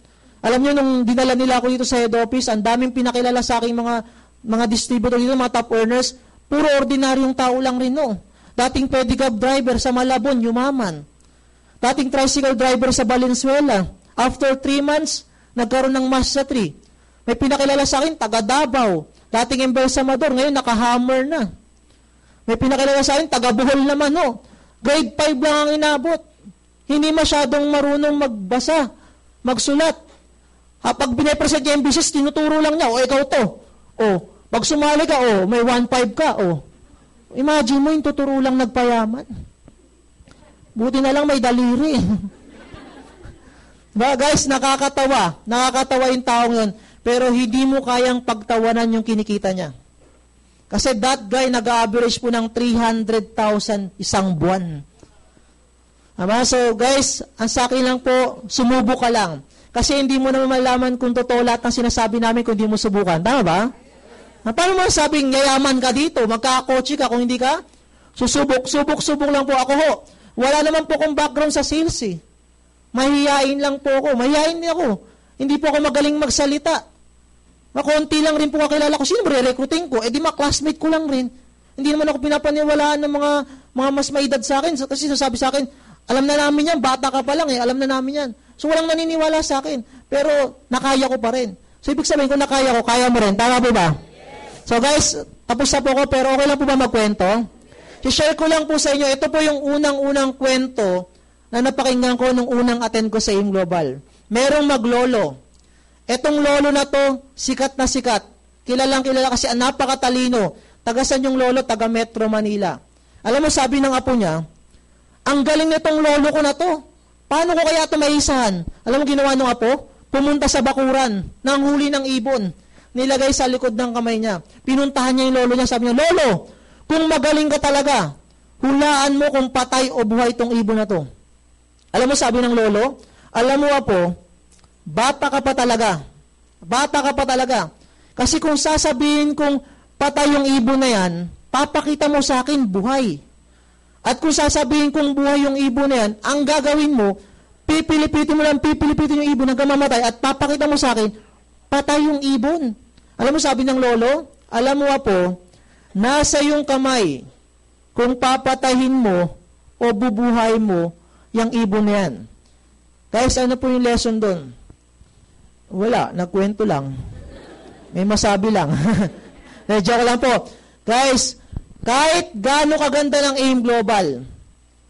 Alam nyo, nung dinala nila ako dito sa head office, ang daming pinakilala sa aking mga distributor dito, mga top earners, puro ordinaryong tao lang rin no. Dating pedicab driver sa Malabon, yumaman. Dating tricycle driver sa Valenzuela. After 3 months, nagkaroon ng Mazda 3. May pinakilala sa akin, taga Davao. Dating embalsamador, ngayon naka-Hammer na. May pinakilala sa akin, taga Bohol naman, no. Grade 5 lang ang inabot. Hindi masyadong marunong magbasa, magsulat. Pag binipresent niya yung business, tinuturo lang niya, ikaw to. Pag sumali ka, may 1.5 ka, Imagine mo, yung tuturo lang nagpayaman. Buti na lang may daliri. Guys, nakakatawa. Nakakatawa yung taong yun. Pero hindi mo kayang pagtawanan yung kinikita niya. Kasi that guy nag-average po ng 300,000 isang buwan. So guys, ang sa akin lang po, sumubo ka lang. Kasi hindi mo naman malaman kung totoo lahat ng sinasabi namin kung hindi mo subukan. Tama ba? Paano mo sabing yayaman ka dito, magkakotse ka kung hindi ka? Subok lang po ako ho. Wala naman po akong background sa sales eh. Mahihain lang po ako. Mahihain din ako. Hindi po ako magaling magsalita. Makonti lang rin po kakilala ko. Sino re-recruiting ko? Di classmate ko lang rin. Hindi naman ako pinapaniwalaan ng mga mas maedad sa akin. Kasi sasabi sa akin, alam na namin yan, bata ka pa lang alam na namin yan. So walang naniniwala sa akin. Pero nakaya ko pa rin. So ibig sabihin, kung nakaya ko, kaya mo rin. Tama po ba? So guys, tapos na po ko, pero okay lang po ba magkwento? I-share ko lang po sa inyo, ito po yung unang-unang kwento na napakinggan ko nung unang attend ko sa AIM Global. Merong maglolo. Etong lolo na to, sikat na sikat. Kilalang kilala kasi napakatalino. Taga saan yung lolo? Taga Metro Manila. Alam mo, sabi ng apo niya, ang galing nitong lolo ko na to. Paano ko kaya ito maisahan? Alam mo ginawa ng apo? Pumunta sa bakuran, nanghuli ng ibon. Nilagay sa likod ng kamay niya. Pinuntahan niya yung lolo niya, sabi niya, Lolo, kung magaling ka talaga, hulaan mo kung patay o buhay itong ibon na to. Alam mo sabi ng lolo, alam mo apo, bata ka pa talaga. Bata ka pa talaga. Kasi kung sasabihin kung patay yung ibon na yan, papakita mo sa akin buhay. At kung sasabihin kung buhay yung ibon na yan, ang gagawin mo, pipilipitin yung ibon hanggang mamatay at papakita mo sa akin, patay yung ibon. Alam mo sabi ng lolo, alam mo apo, nasa yung kamay kung papatahin mo o bubuhay mo yung ibon na yan. Guys, ano po yung lesson doon? Wala, nagkwento lang. May masabi lang. Joke lang po. Guys, kahit gaano kaganda ng AIM Global,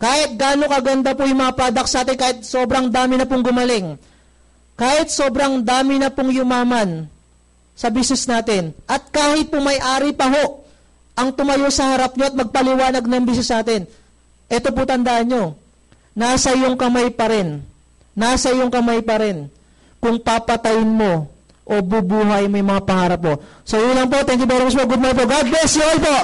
kahit gaano kaganda po yung mga products sa atin, kahit sobrang dami na pong gumaling, kahit sobrang dami na pong yumaman sa business natin, at kahit po may-ari pa ho ang tumayo sa harap nyo at magpaliwanag ng business natin, ito po tandaan nyo, nasa iyong kamay pa rin. Nasa iyong kamay pa rin kung papatayin mo o bubuhay mo yung mga pangarap mo. So yun lang po. Thank you very much po. Good morning po. God bless you all po.